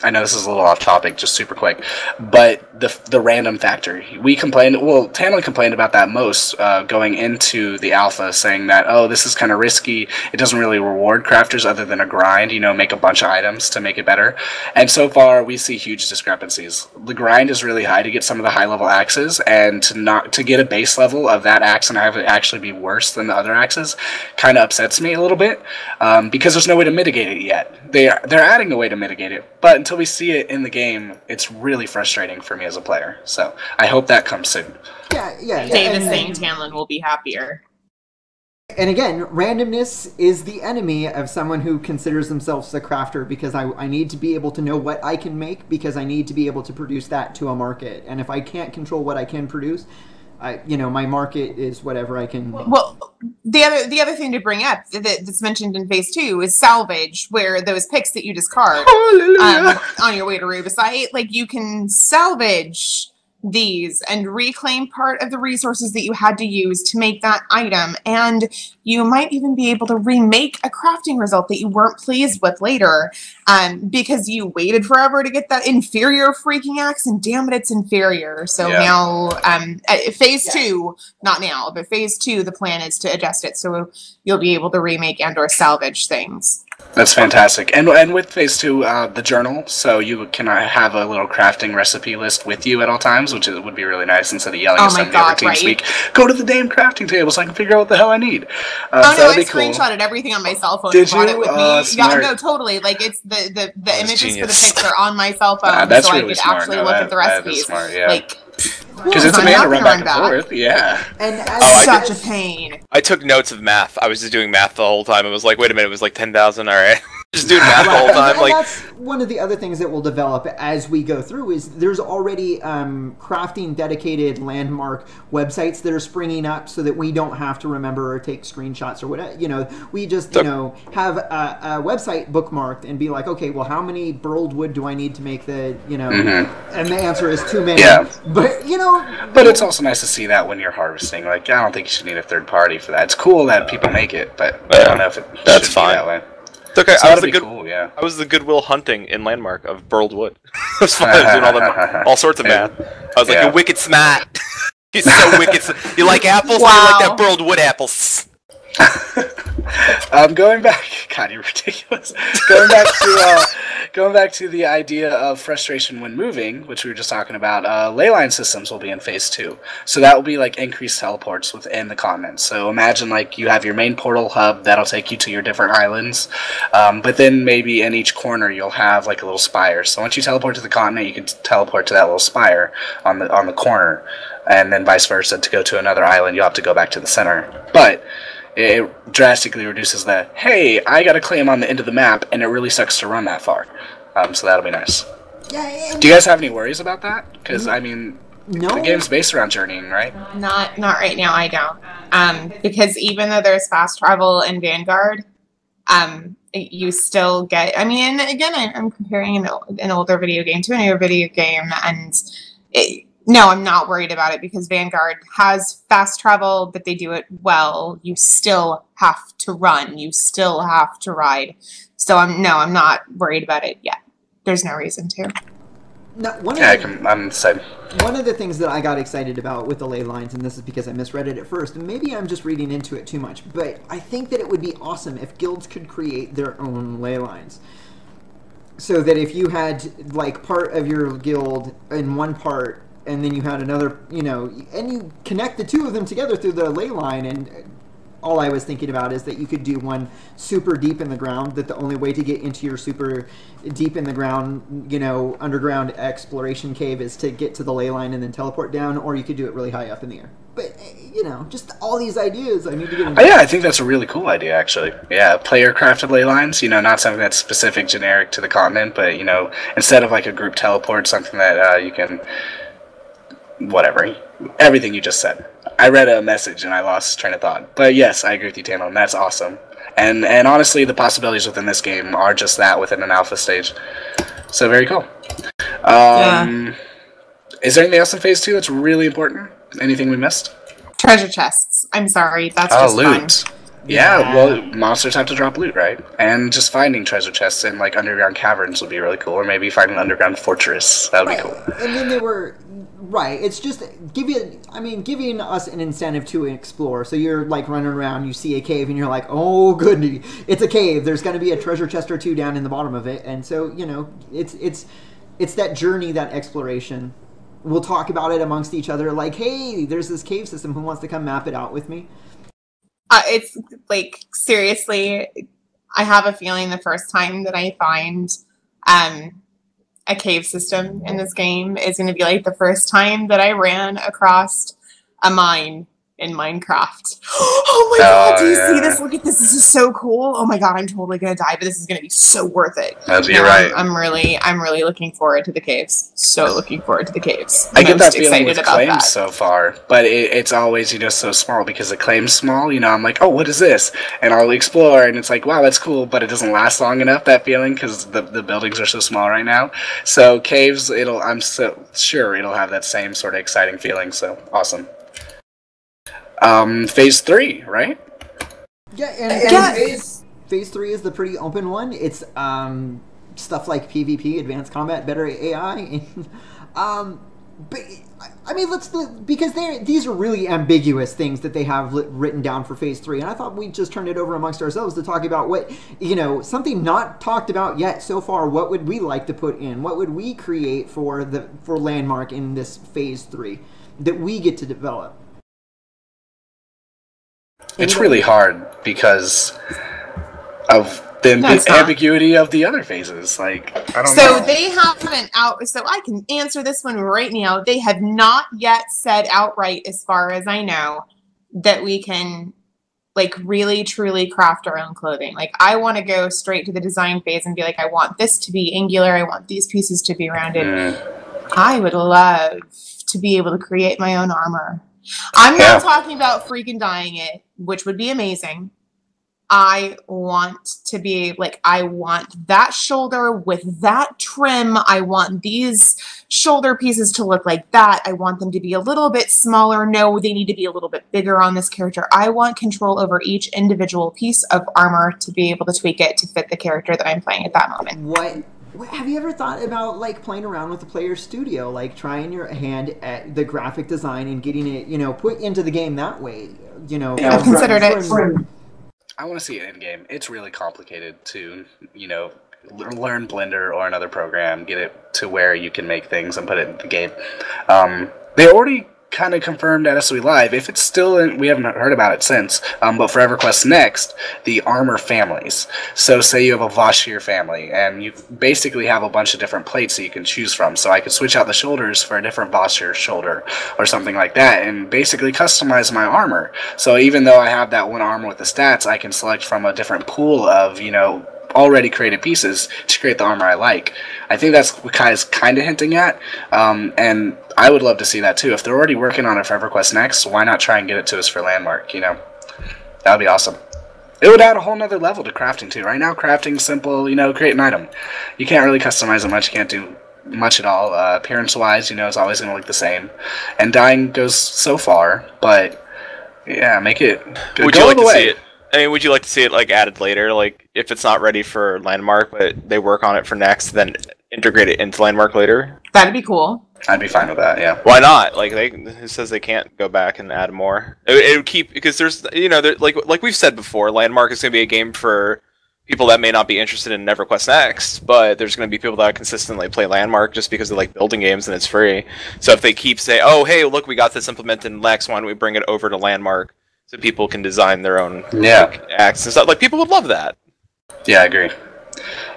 I know this is a little off topic, just super quick, but the random factor. We complained, well, Tanlin complained about that most going into the alpha, saying that, oh, this is kind of risky. It doesn't really reward crafters other than a grind, make a bunch of items to make it better. And so far, we see huge discrepancies. The grind is really high to get some of the high-level axes, and to get a base level of that axe and have it actually be worse than the other axes kind of upsets me a little bit, because there's no way to mitigate it yet. They're adding a way to mitigate it, but until we see it in the game, it's really frustrating for me as a player. So I hope that comes soon. Yeah. Dave is saying Tanlin will be happier. And again, randomness is the enemy of someone who considers themselves a crafter, because I need to be able to know what I can make, because I need to be able to produce that to a market. And if I can't control what I can produce, my market is whatever I can. Well, the other thing to bring up that's mentioned in phase 2 is salvage, where those picks that you discard on your way to Rubicite, like you can salvage these and reclaim part of the resources that you had to use to make that item, and you might even be able to remake a crafting result that you weren't pleased with later, because you waited forever to get that inferior freaking axe, and damn it, it's inferior. So now, phase 2, not now, but phase 2, the plan is to adjust it so you'll be able to remake and or salvage things. That's fantastic. And with phase 2, the journal, so you can have a little crafting recipe list with you at all times, which would be really nice, instead of yelling at somebody over TeamSpeak. Go to the damn crafting table so I can figure out what the hell I need. No, I screenshotted everything on my cell phone and brought it with me. Smart. Yeah, no, totally. Like, it's the images for the pics are on my cell phone, that's so really I could smart. actually look at the recipes. That is smart, yeah. Like, because it's a man to run back and forth, yeah. And such a pain. I took notes of math. I was just doing math the whole time. It was like, wait a minute, it was like 10,000, alright. Just doing math the whole time. And that's one of the other things that will develop as we go through, is there's already crafting dedicated landmark websites that are springing up, so that we don't have to remember or take screenshots or whatever. We just have a website bookmarked and be like, okay, well, how many burled wood do I need to make the and the answer is too many. Yeah. But but it's also nice to see that when you're harvesting. Like, I don't think you should need a third party for that. It's cool that people make it, but I don't know if it should be that way. It's okay. So I was the Goodwill Hunting in Landmark of burled wood. It was fun. I was doing all sorts of math. I was like, you're wicked smart. You're so wicked. You like apples? Wow. You like that burled wood apples? Going back, God, you're ridiculous. Going back to the idea of frustration when moving, which we were just talking about. Leyline systems will be in phase 2, so that will be like increased teleports within the continent. So imagine like you have your main portal hub that'll take you to your different islands, but then maybe in each corner you'll have like a little spire. So once you teleport to the continent, you can teleport to that little spire on the corner, and then vice versa. To go to another island, you'll have to go back to the center. But it drastically reduces the, hey, I got a claim on the end of the map, and it really sucks to run that far. So that'll be nice. Yeah, do you guys have any worries about that? Because, I mean, no. The game's based around journeying, right? Not right now, I don't. Because even though there's fast travel in Vanguard, you still get, I mean, again, I'm comparing an older video game to a newer video game, and no, I'm not worried about it, because Vanguard has fast travel, but they do it well. You still have to run. You still have to ride. So I'm not worried about it yet. There's no reason to. No, I'm excited. One of the things that I got excited about with the ley lines, and this is because I misread it at first, and maybe I'm just reading into it too much, but I think that it would be awesome if guilds could create their own ley lines. So that if you had, like, part of your guild in one part, and then you had another, and you connect the two of them together through the ley line, and all I was thinking about is that you could do one super deep in the ground, that the only way to get into your super deep in the ground, underground exploration cave is to get to the ley line and then teleport down, or you could do it really high up in the air. But, just all these ideas I need to get into. Yeah, I think that's a really cool idea, actually. Yeah, player-crafted ley lines, not something that's specific, generic to the continent, but, instead of like a group teleport, something that you can... Whatever. Everything you just said. I read a message and I lost train of thought. But yes, I agree with you, Tanel, and that's awesome. And honestly, the possibilities within this game are just that within an alpha stage. So very cool. Is there anything else in phase 2 that's really important? Anything we missed? Treasure chests. I'm sorry. That's just loot. fun. Yeah, well, monsters have to drop loot, right? And just finding treasure chests in like underground caverns would be really cool, or maybe finding an underground fortress. That would be cool. And then they were right. It's just giving us an incentive to explore. So you're like running around, you see a cave, and you're like, oh goodness, it's a cave. There's going to be a treasure chest or two down in the bottom of it, and so it's that journey, that exploration. We'll talk about it amongst each other, like, hey, there's this cave system. Who wants to come map it out with me? It's like, seriously, I have a feeling the first time that I find a cave system in this game is going to be like the first time that I ran across a mine in Minecraft. Oh my god, do you see this? Look at this. This is so cool. Oh my god, I'm totally going to die, but this is going to be so worth it. You're right. I'm really looking forward to the caves. So looking forward to the caves. I get that feeling with claims so far, but it's always, so small because the claim's small. I'm like, oh, what is this? And I'll explore, and it's like, wow, that's cool, but it doesn't last long enough, that feeling, because the buildings are so small right now. So caves, I'm so sure it'll have that same sort of exciting feeling, so awesome. Phase 3, right? Yeah, and phase 3 is the pretty open one. It's stuff like PvP, advanced combat, better AI. But I mean, because these are really ambiguous things that they have written down for phase 3, and I thought we'd just turn it over amongst ourselves to talk about what, something not talked about yet so far. What would we like to put in? What would we create for Landmark in this phase 3 that we get to develop? It's really hard because of the ambiguity of the other phases. Like, I don't know. So they haven't so I can answer this one right now. They have not yet said outright, as far as I know, that we can like really truly craft our own clothing. Like, I want to go straight to the design phase and be like, I want this to be angular, I want these pieces to be rounded. I would love to be able to create my own armor. I'm not talking about freaking dyeing it, which would be amazing. I want to be like, I want that shoulder with that trim. I want these shoulder pieces to look like that. I want them to be a little bit smaller. No, they need to be a little bit bigger on this character. I want control over each individual piece of armor to be able to tweak it to fit the character that I'm playing at that moment. What have you ever thought about like playing around with the Player Studio, like trying your hand at the graphic design and getting it, put into the game that way? I've considered it. I want to see it in game. It's really complicated to, learn Blender or another program, get it to where you can make things and put it in the game. They already kind of confirmed at SOE Live, if it's still in, we haven't heard about it since, but for EverQuest Next, the armor families. So say you have a Vashir family, and you basically have a bunch of different plates that you can choose from. So I could switch out the shoulders for a different Vashir shoulder, or something like that, and basically customize my armor. So even though I have that one armor with the stats, I can select from a different pool of, already created pieces to create the armor I like. I think that's what Kai is kind of hinting at, and I would love to see that too. If they're already working on it for EverQuest Next, why not try and get it to us for Landmark, That would be awesome. It would add a whole nother level to crafting too. Right now, crafting's simple, create an item. You can't really customize it much, you can't do much at all. Appearance-wise, it's always going to look the same. And dyeing goes so far, but yeah, make it Would you like to see it? I mean, would you like to see it like added later, like if it's not ready for Landmark, but they work on it for Next, then integrate it into Landmark later? That'd be cool. I'd be fine with that. Yeah. Why not? Like, who says they can't go back and add more? It would keep, because there's, like we've said before, Landmark is going to be a game for people that may not be interested in EverQuest Next, but there's going to be people that consistently play Landmark just because they like building games and it's free. So if they keep saying, oh, hey, look, we got this implemented in Next, why don't we bring it over to Landmark? So people can design their own acts and stuff. Like, people would love that. Yeah, I agree.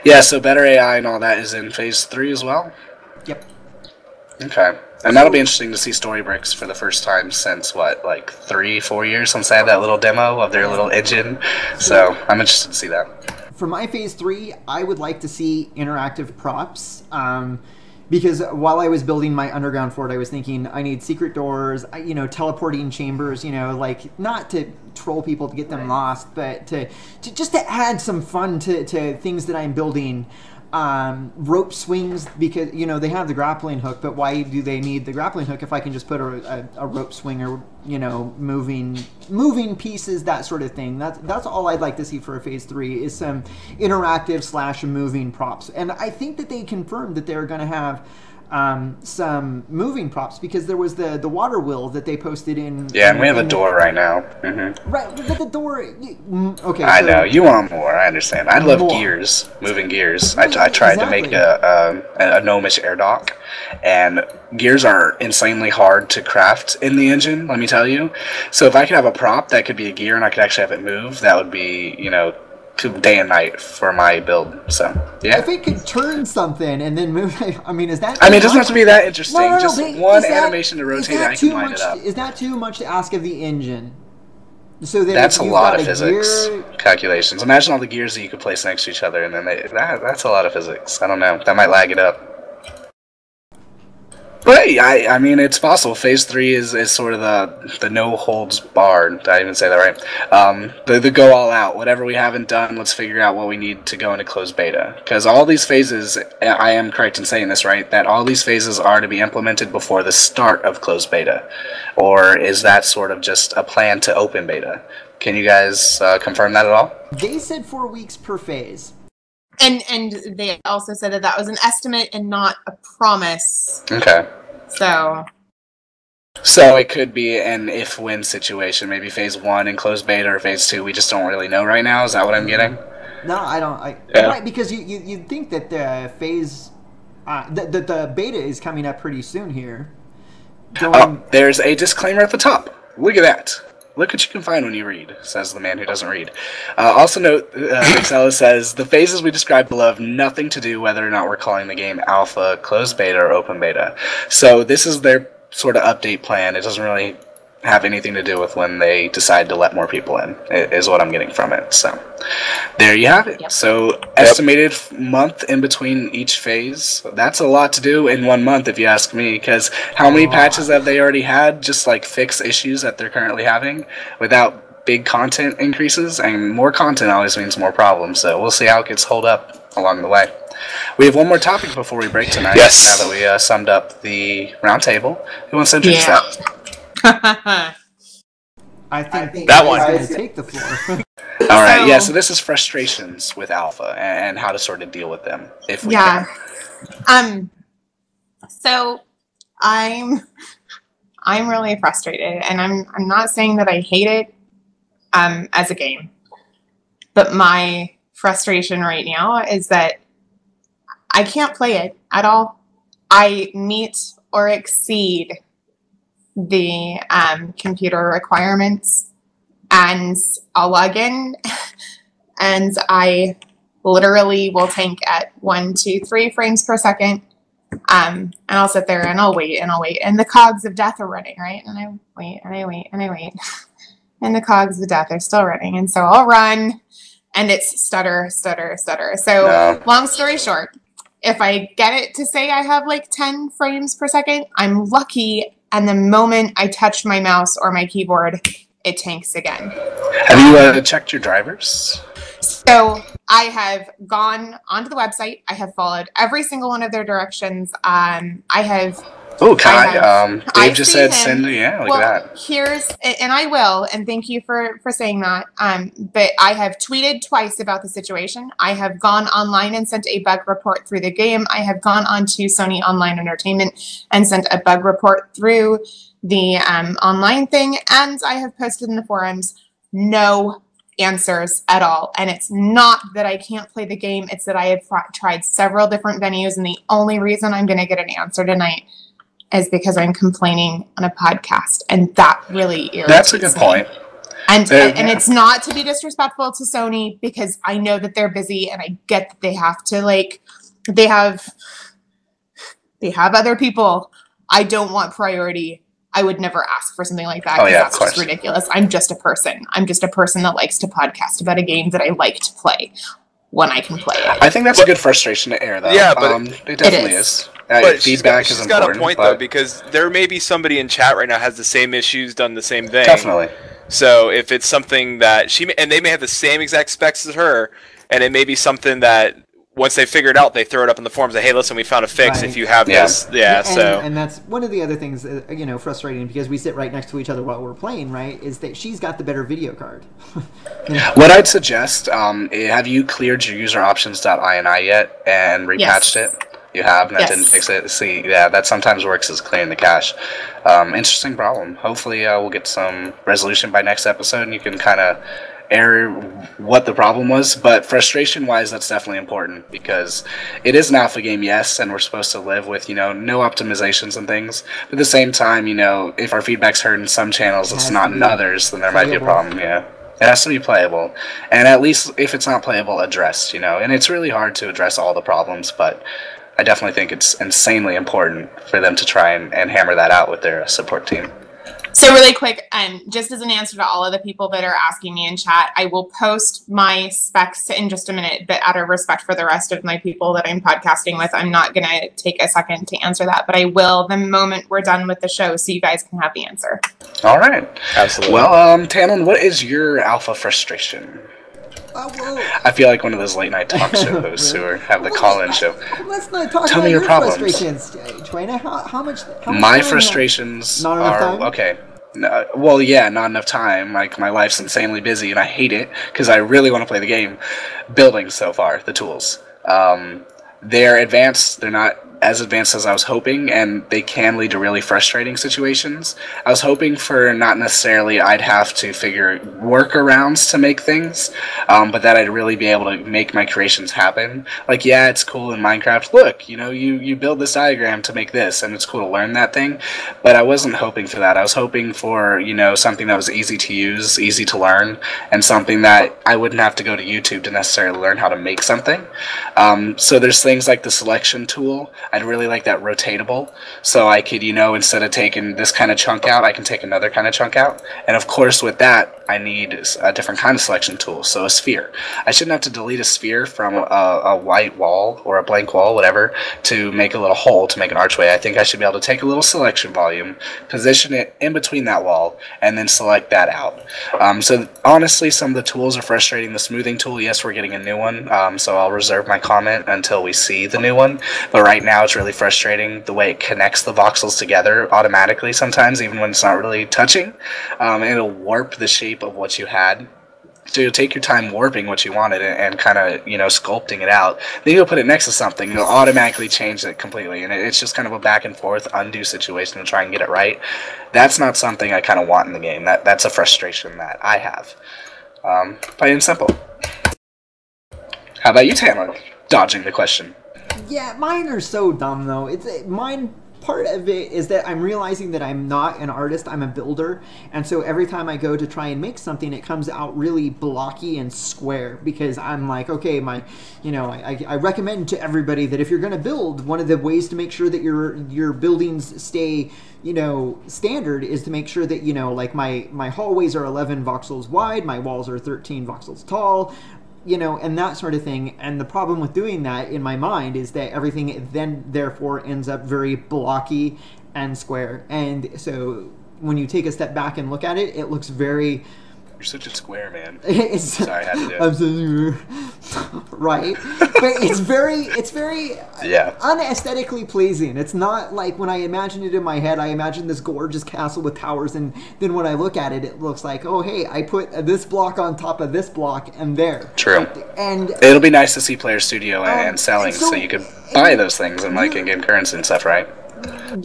Yeah, so better AI and all that is in Phase 3 as well? Yep. Okay. And that'll be interesting to see Storybricks for the first time since, what, like 3-4 years since I had that little demo of their little engine. So I'm interested to see that. For my Phase 3, I would like to see interactive props. Because while I was building my underground fort, I was thinking I need secret doors, teleporting chambers, like not to troll people to get them lost, but to just to add some fun to things that I'm building. rope swings, because they have the grappling hook, but why do they need the grappling hook if I can just put a rope swing, or moving pieces, that sort of thing. That's all I'd like to see for a phase 3, is some interactive / moving props. And I think that they confirmed that they're going to have some moving props, because there was the water wheel that they posted in. Yeah, and we have a door right now. Mm-hmm. Right, but the door. Okay, I know you want more. I understand. I love gears, moving gears. I tried to make a gnomish air dock, and gears are insanely hard to craft in the engine. Let me tell you. So if I could have a prop that could be a gear and I could actually have it move, that would be day and night for my build. So yeah, if it could turn something and then move, I mean, is that? I mean, it doesn't have to be that interesting. No, just one animation to rotate it, I can line it up. Is that too much to ask of the engine? So that that's a lot of physics calculations. Imagine all the gears that you could place next to each other, and then that's a lot of physics. I don't know. That might lag it up. But I mean, it's possible. Phase 3 is sort of the no holds barred. Did I even say that right? The go all out. Whatever we haven't done, let's figure out what we need to go into closed beta. Because all these phases, I am correct in saying this, right? That all these phases are to be implemented before the start of closed beta, or is that sort of just a plan to open beta? Can you guys confirm that at all? They said 4 weeks per phase. And they also said that was an estimate and not a promise. Okay. So it could be an if-when situation. Maybe phase 1 in closed beta, or phase 2. We just don't really know right now. Is that what I'm getting? No, I don't. Right, because you'd think that the phase, the beta is coming up pretty soon here. There's a disclaimer at the top. Look at that. Look what you can find when you read, says the man who doesn't read. Also note, Vixella says, the phases we described below have nothing to do whether or not we're calling the game alpha, closed beta, or open beta. So this is their sort of update plan. It doesn't really have anything to do with when they decide to let more people in, is what I'm getting from it. So there you have it. Yep. So estimated month in between each phase. That's a lot to do in 1 month, if you ask me, because how many patches have they already had, just like fix issues that they're currently having without big content increases? And more content always means more problems, so we'll see how it gets hold up along the way. We have one more topic before we break tonight. Yes. Now that we summed up the round table. Who wants to introduce that? I think that one going to take the floor. All right, yeah. So this is frustrations with alpha and how to sort of deal with them, if we can. So I'm really frustrated, and I'm not saying that I hate it as a game, but my frustration right now is that I can't play it at all. I meet or exceed the computer requirements, and I'll log in and I literally will tank at 1, 2, 3 frames per second, and I'll sit there and I'll wait and I'll wait, and the cogs of death are running, right? And I wait and I wait and I wait and the cogs of death are still running, and so I'll run and it's stutter. So long story short, if I get it to say I have like 10 frames per second, I'm lucky. And the moment I touch my mouse or my keyboard, it tanks again. Have you checked your drivers? So I have gone onto the website. I have followed every single one of their directions. I have... Oh, Dave just said send, look at that. And I will, and thank you for saying that. But I have tweeted twice about the situation. I have gone online and sent a bug report through the game. I have gone on to Sony Online Entertainment and sent a bug report through the online thing. And I have posted in the forums, no answers at all. And it's not that I can't play the game. It's that I have tried several different venues. And the only reason I'm going to get an answer tonight is because I'm complaining on a podcast, and that really irritates me. That's a good point. And it's not to be disrespectful to Sony, because I know that they're busy, and I get that they have to, like, they have other people. I don't want priority. I would never ask for something like that, because that's just ridiculous. I'm just a person. I'm just a person that likes to podcast about a game that I like to play when I can play it. I think that's a good frustration to air, though. Yeah, but it definitely is. But feedback is important. She's got a point, though, because there may be somebody in chat right now has the same issues, done the same thing. Definitely. So if it's something that and they may have the same exact specs as her, and it may be something that once they figure it out, they throw it up in the forums. Like, hey, listen, we found a fix. Right. If you have this, and that's one of the other things, frustrating because we sit right next to each other while we're playing. Right, is that she's got the better video card. What I'd suggest, have you cleared your user options.ini yet and repatched it? You have, and that didn't fix it. See, yeah, that sometimes works as clearing the cache. Interesting problem. Hopefully, we'll get some resolution by next episode, and you can kind of air what the problem was. But frustration-wise, that's definitely important because it is an alpha game, yes, and we're supposed to live with no optimizations and things. But at the same time, if our feedback's heard in some channels, it's not in others, then there might be a problem. Yeah. It has to be playable, and at least if it's not playable, addressed. And it's really hard to address all the problems, but I definitely think it's insanely important for them to try and hammer that out with their support team. So really quick, just as an answer to all of the people that are asking me in chat, I will post my specs in just a minute, but out of respect for the rest of my people that I'm podcasting with, I'm not going to take a second to answer that, but I will the moment we're done with the show so you guys can have the answer. All right. Absolutely. Well, Talon, what is your alpha frustration? I feel like one of those late night talk show hosts who have the call-in show. Let's not talk Tell about me your problems. frustrations, Joanna. How much my frustrations not enough are time? Okay. No, well, yeah, not enough time. Like, my life's insanely busy, and I hate it because I really want to play the game. Building so far, the tools. They're advanced. They're not as advanced as I was hoping, and they can lead to really frustrating situations. I was hoping for not necessarily I'd have to figure workarounds to make things, but that I'd really be able to make my creations happen. Like, yeah, it's cool in Minecraft. Look, you build this diagram to make this, and it's cool to learn that thing, but I wasn't hoping for that. I was hoping for, something that was easy to use, easy to learn, and something that I wouldn't have to go to YouTube to necessarily learn how to make something. So there's things like the selection tool. I'd really like that rotatable, so I could, instead of taking this kind of chunk out, I can take another kind of chunk out. And of course, with that, I need a different kind of selection tool, so a sphere. I shouldn't have to delete a sphere from a white wall or a blank wall, whatever, to make a little hole, to make an archway. I think I should be able to take a little selection volume, position it in between that wall, and then select that out. So honestly, some of the tools are frustrating. The smoothing tool, yes, we're getting a new one, so I'll reserve my comment until we see the new one. But right now, it's really frustrating the way it connects the voxels together automatically sometimes, even when it's not really touching. And it'll warp the shape of what you had. So you'll take your time warping what you wanted and kind of, sculpting it out. Then you'll put it next to something, it'll automatically change it completely. And it's just kind of a back and forth undo situation to try and get it right. That's not something I kind of want in the game. That's a frustration that I have. Plain and simple. How about you, Taylor? Dodging the question. Yeah, mine are so dumb though. Part of it is that I'm realizing that I'm not an artist, I'm a builder, and so every time I go to try and make something, it comes out really blocky and square, because I'm like, okay, I recommend to everybody that if you're going to build, one of the ways to make sure that your buildings stay standard is to make sure that like my hallways are 11 voxels wide, my walls are 13 voxels tall, and that sort of thing. And the problem with doing that in my mind is that everything then therefore ends up very blocky and square. And so when you take a step back and look at it, it looks very... You're such a square, man. Sorry, I had to do it. Right. But it's very yeah, unaesthetically pleasing. It's not like when I imagine it in my head, I imagine this gorgeous castle with towers, and then when I look at it, it looks like, oh, hey, I put this block on top of this block, and there. True. And it'll be nice to see Player Studio and selling, so you could buy those things in like in-game currency and stuff, right?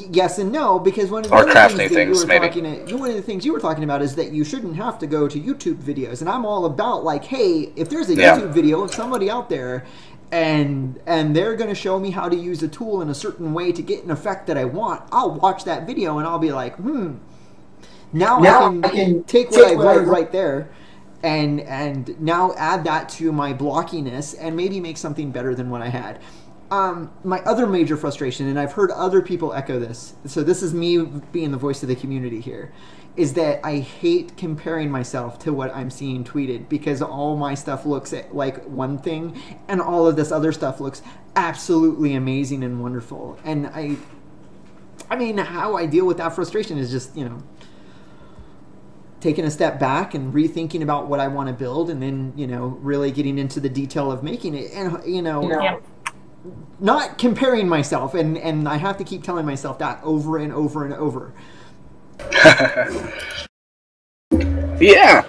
Yes and no, because one of the things you were talking about is that you shouldn't have to go to YouTube videos, and I'm all about like, hey, if there's a YouTube video of somebody out there and they're going to show me how to use a tool in a certain way to get an effect that I want, I'll watch that video and I'll be like, now I can take what I've learned right there and now add that to my blockiness and maybe make something better than what I had. My other major frustration, and I've heard other people echo this, so this is me being the voice of the community here, is that I hate comparing myself to what I'm seeing tweeted, because all my stuff looks like one thing, and all of this other stuff looks absolutely amazing and wonderful. And I mean, how I deal with that frustration is just, taking a step back and rethinking about what I want to build, and then really getting into the detail of making it, and not comparing myself, and I have to keep telling myself that over and over and over. Yeah.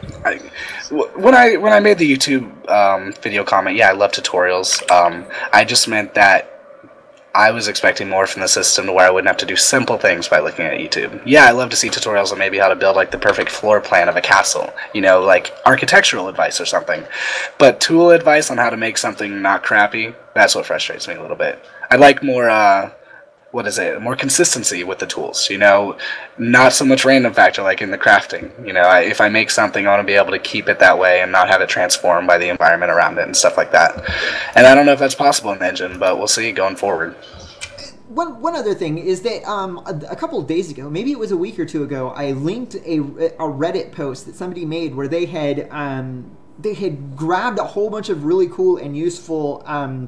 When I made the YouTube video comment, I love tutorials. I just meant that I was expecting more from the system to where I wouldn't have to do simple things by looking at YouTube. Yeah, I love to see tutorials on maybe how to build like the perfect floor plan of a castle, like architectural advice or something. But tool advice on how to make something not crappy, that's what frustrates me a little bit. I'd like more, more consistency with the tools, not so much random factor like in the crafting. If I make something, I want to be able to keep it that way and not have it transformed by the environment around it and stuff like that. And I don't know if that's possible in the engine, but we'll see going forward. One other thing is that a couple of days ago, maybe it was a week or two ago, I linked a Reddit post that somebody made where they had grabbed a whole bunch of really cool and useful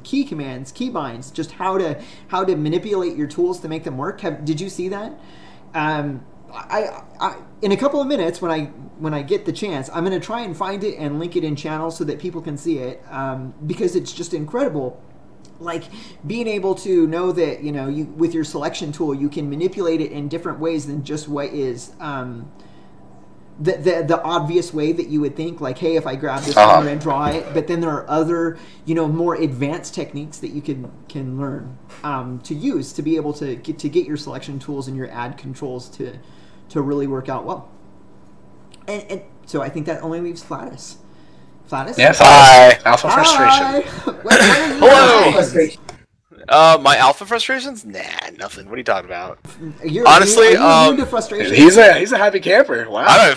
key commands, key binds, just how to manipulate your tools to make them work. Did you see that? I in a couple of minutes when I get the chance, I'm going to try and find it and link it in channel so that people can see it, because it's just incredible. Like being able to know that you with your selection tool you can manipulate it in different ways than just what is the obvious way that you would think, like, hey, if I grab this corner and draw it, but then there are other more advanced techniques that you can learn to use to be able to get your selection tools and your add controls to really work out well. And so I think that only leaves Flatus. Flatus? Yeah, Hi. Alpha Hi. frustration. Hello. My alpha frustrations? Nah, nothing. What are you talking about? Honestly, are you immune to frustration? He's a happy camper. Wow.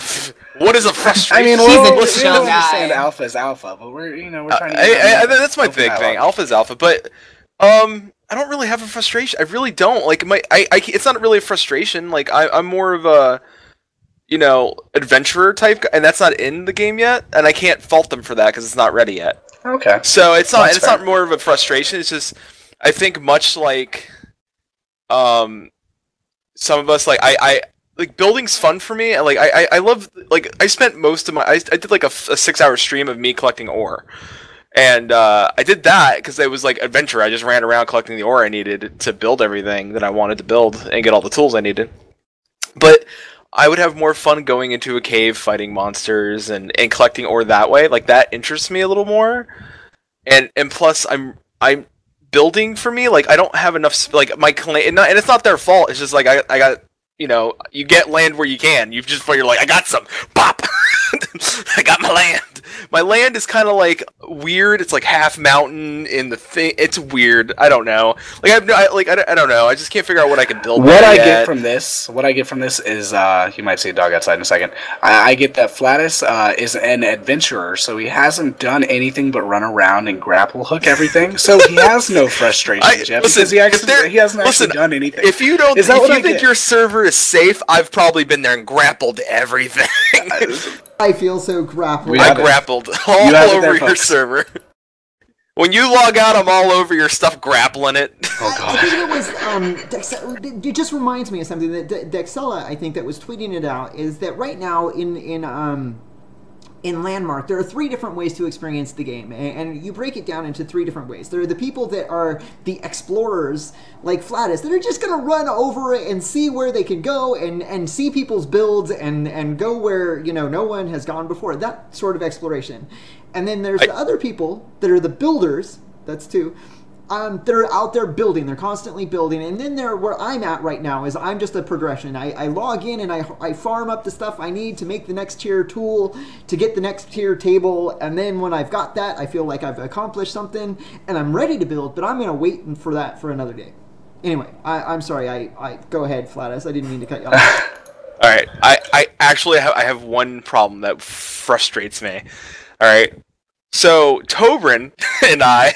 What is a frustration? I mean, He's a we chill don't guy. understand alpha is alpha, but we're trying to. That's my big thing. Alpha is alpha, but I don't really have a frustration. I really don't. Like it's not really a frustration. Like I'm more of a adventurer type, and that's not in the game yet, and I can't fault them for that because it's not ready yet. Okay. So it's not more of a frustration. It's just I think much like some of us, like I like building's fun for me, and like I love, like I spent most of my I did like a 6-hour stream of me collecting ore. And I did that because it was like adventure. I just ran around collecting the ore I needed to build everything that I wanted to build and get all the tools I needed. But I would have more fun going into a cave fighting monsters and collecting ore that way. Like that interests me a little more. And plus I'm building, for me, like I don't have enough, like my claim, and it's not their fault. It's just like I got, you get land where you can. You're like, I got some, pop. I got my land. My land is kind of like weird. It's like half mountain in the thing. It's weird. I don't know. Like I don't know. I just can't figure out what I can build. What I get from this is you might see a dog outside in a second. I get that Flatus is an adventurer, so he hasn't done anything but run around and grapple hook everything. So he has no frustration, Jeff, because he hasn't actually done anything. If you think your server is safe, I've probably been there and grappled everything. I feel so grappled. I grappled all over your server. When you log out, I'm all over your stuff, grappling it. Oh god! I think it was it just reminds me of something that Dexella, I think, that was tweeting it out, is that right now in Landmark, there are 3 different ways to experience the game, and you break it down into 3 different ways. There are the people that are the explorers, like Flatus, that are just going to run over it and see where they can go and see people's builds and go where no one has gone before. That sort of exploration. And then there's the other people that are the builders. That's 2. That are out there building. They're constantly building. And then where I'm at right now is I'm just a progression. I log in and I farm up the stuff I need to make the next tier tool, to get the next tier table. And then when I've got that, I feel like I've accomplished something and I'm ready to build, but I'm going to wait for that for another day. Anyway, I'm sorry. I go ahead, Flatus. I didn't mean to cut you off. All right. I actually have one problem that frustrates me. All right. So Tobrin and I...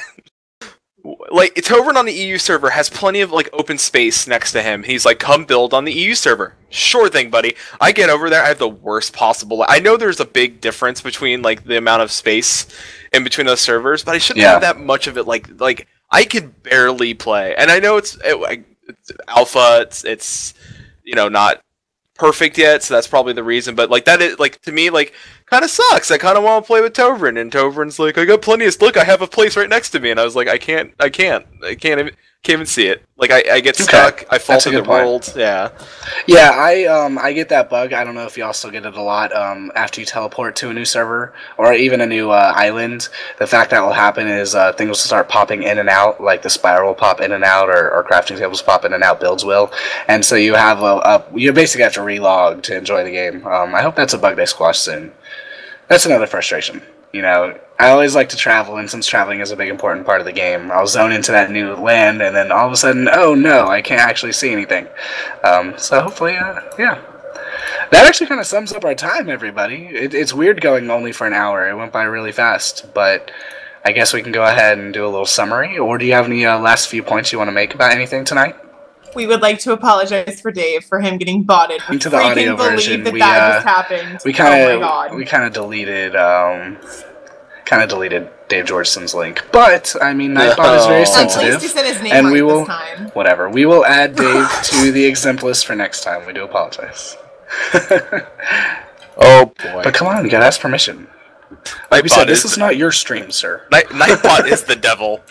Like, Tobrin on the EU server has plenty of, like, open space next to him. He's like, come build on the EU server. Sure thing, buddy. I get over there, I have the worst possible... I know there's a big difference between, like, the amount of space in between those servers, but I shouldn't have that much of it. Like I could barely play. And I know it's alpha, it's not perfect yet, so that's probably the reason. But like that is like to me like kind of sucks. I kind of want to play with Tovrin, and Tovrin's like, I got plenty of look. I have a place right next to me, and I was like, I can't even see it. Like I get stuck. I fall through the world. Yeah. Yeah, I get that bug. I don't know if you also get it a lot after you teleport to a new server or even a new island. The fact that will happen is things will start popping in and out, like the spiral will pop in and out, or crafting tables pop in and out, builds will, and so you have you basically have to relog to enjoy the game. I hope that's a bug they squash soon. That's another frustration. You know, I always like to travel, and since traveling is a big important part of the game, I'll zone into that new land, and then all of a sudden, oh no, I can't actually see anything. So hopefully, yeah. That actually kind of sums up our time, everybody. It's weird going only for an hour. It went by really fast, but I guess we can go ahead and do a little summary. Or do you have any last few points you want to make about anything tonight? We would like to apologize for Dave for him getting botted. Into the audio version, that just happened. We kind of deleted Dave Georgeson's link, but I mean, Nightbot is very sensitive, at least he said his name and right we will this time. whatever. We will add Dave to the exempt list for next time. We do apologize. Oh boy! But come on, you gotta ask permission. Like we said, this is not your stream, sir. Nightbot is the devil.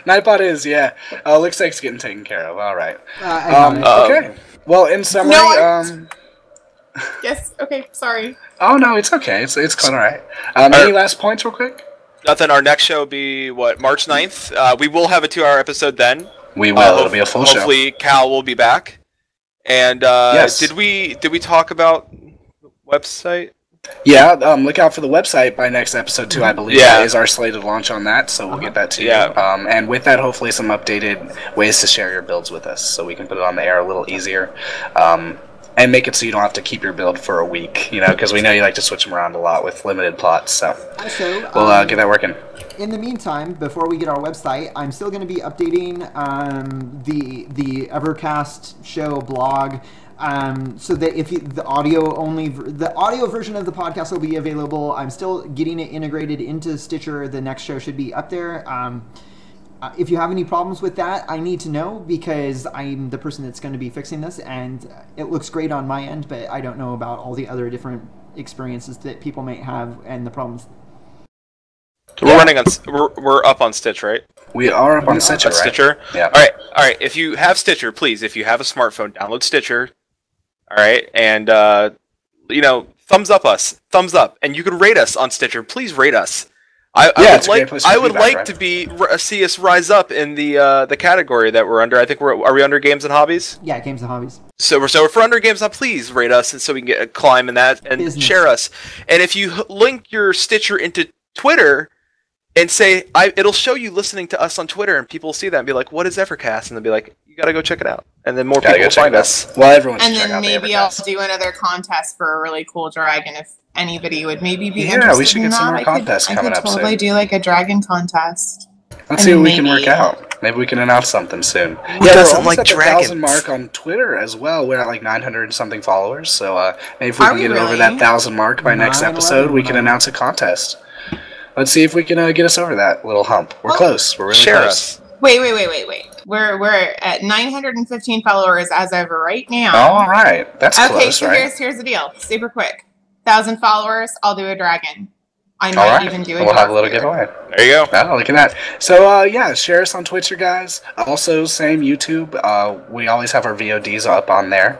Nightbot is, yeah. Looks like it's getting taken care of. All right. Okay. Well, in summary, Yes. Okay. Sorry. Oh no, it's okay. It's quite all right. Any last points, real quick? Nothing. Our next show will be what, March 9th. We will have a 2-hour episode then. We will. It'll be a full show. Hopefully, Cal will be back. And yes. Did we talk about the website? Yeah, look out for the website by next episode too. I believe that is our slated launch on that, so we'll get that to you. And with that, hopefully some updated ways to share your builds with us, so we can put it on the air a little easier, and make it so you don't have to keep your build for a week. You know, because we know you like to switch them around a lot with limited plots. So we'll get that working. In the meantime, before we get our website, I'm still going to be updating the EverCast show blog. So that if the audio version of the podcast will be available. I'm still getting it integrated into Stitcher. The next show should be up there. If you have any problems with that, I need to know, because I'm the person that's going to be fixing this, and it looks great on my end, but I don't know about all the other different experiences that people might have and the problems. We're running on. We're up on Stitch, right? We are up on Stitcher. Stitcher. Yeah. All right. If you have Stitcher, please, if you have a smartphone, download Stitcher. All right, and thumbs up, and you could rate us on Stitcher. Please rate us. I would like to see us rise up in the category that we're under. I think are we under Games and Hobbies? Yeah, Games and Hobbies. So if we're under Games and Hobbies, please rate us, and so we can get a climb in that and share us. And if you link your Stitcher into Twitter and say it'll show you listening to us on Twitter, and people will see that and be like, "What is EverCast?" And they'll be like, "You gotta go check it out." And then more people will find us. Well, everyone. And then maybe I'll do another contest for a really cool dragon if anybody would maybe be interested. Yeah, we should get some more contests coming up soon. I could totally do like a dragon contest. Let's see what we can work out. Maybe we can announce something soon. Who doesn't like dragons? 1,000 mark on Twitter as well. We're at like 900 and something followers. So maybe if we can get over that 1,000 mark by next episode, we can announce a contest. Let's see if we can get us over that little hump. We're close. We're really close. Wait. We're at 915 followers as of right now. All right. That's close, okay, so right? here's the deal. Super quick. 1,000 followers, I'll do a dragon. I might even do a We'll have a little giveaway. There you go. Oh, look at that. So, share us on Twitter, guys. Also, same YouTube. We always have our VODs up on there.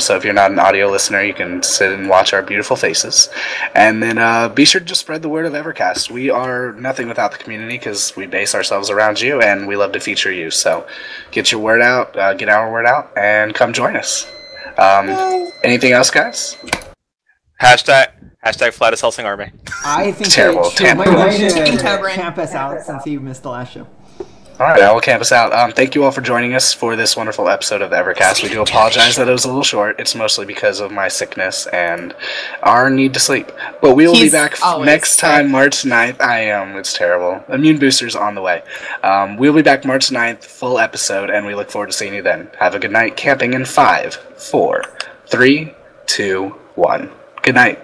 So if you're not an audio listener, you can sit and watch our beautiful faces. And then be sure to just spread the word of EverCast. We are nothing without the community, because we base ourselves around you, and we love to feature you. So get your word out, get our word out, and come join us. Anything else, guys? Hashtag Flatus Helsing Army. I think terrible. Camp us out since he missed the last show. All right, I will camp us out. Thank you all for joining us for this wonderful episode of the EverCast. We do apologize that it was a little short. It's mostly because of my sickness and our need to sleep. But we will be back next time, March 9th. It's terrible. Immune boosters on the way. We'll be back March 9th, full episode, and we look forward to seeing you then. Have a good night. Camping in 5, 4, 3, 2, 1. Good night.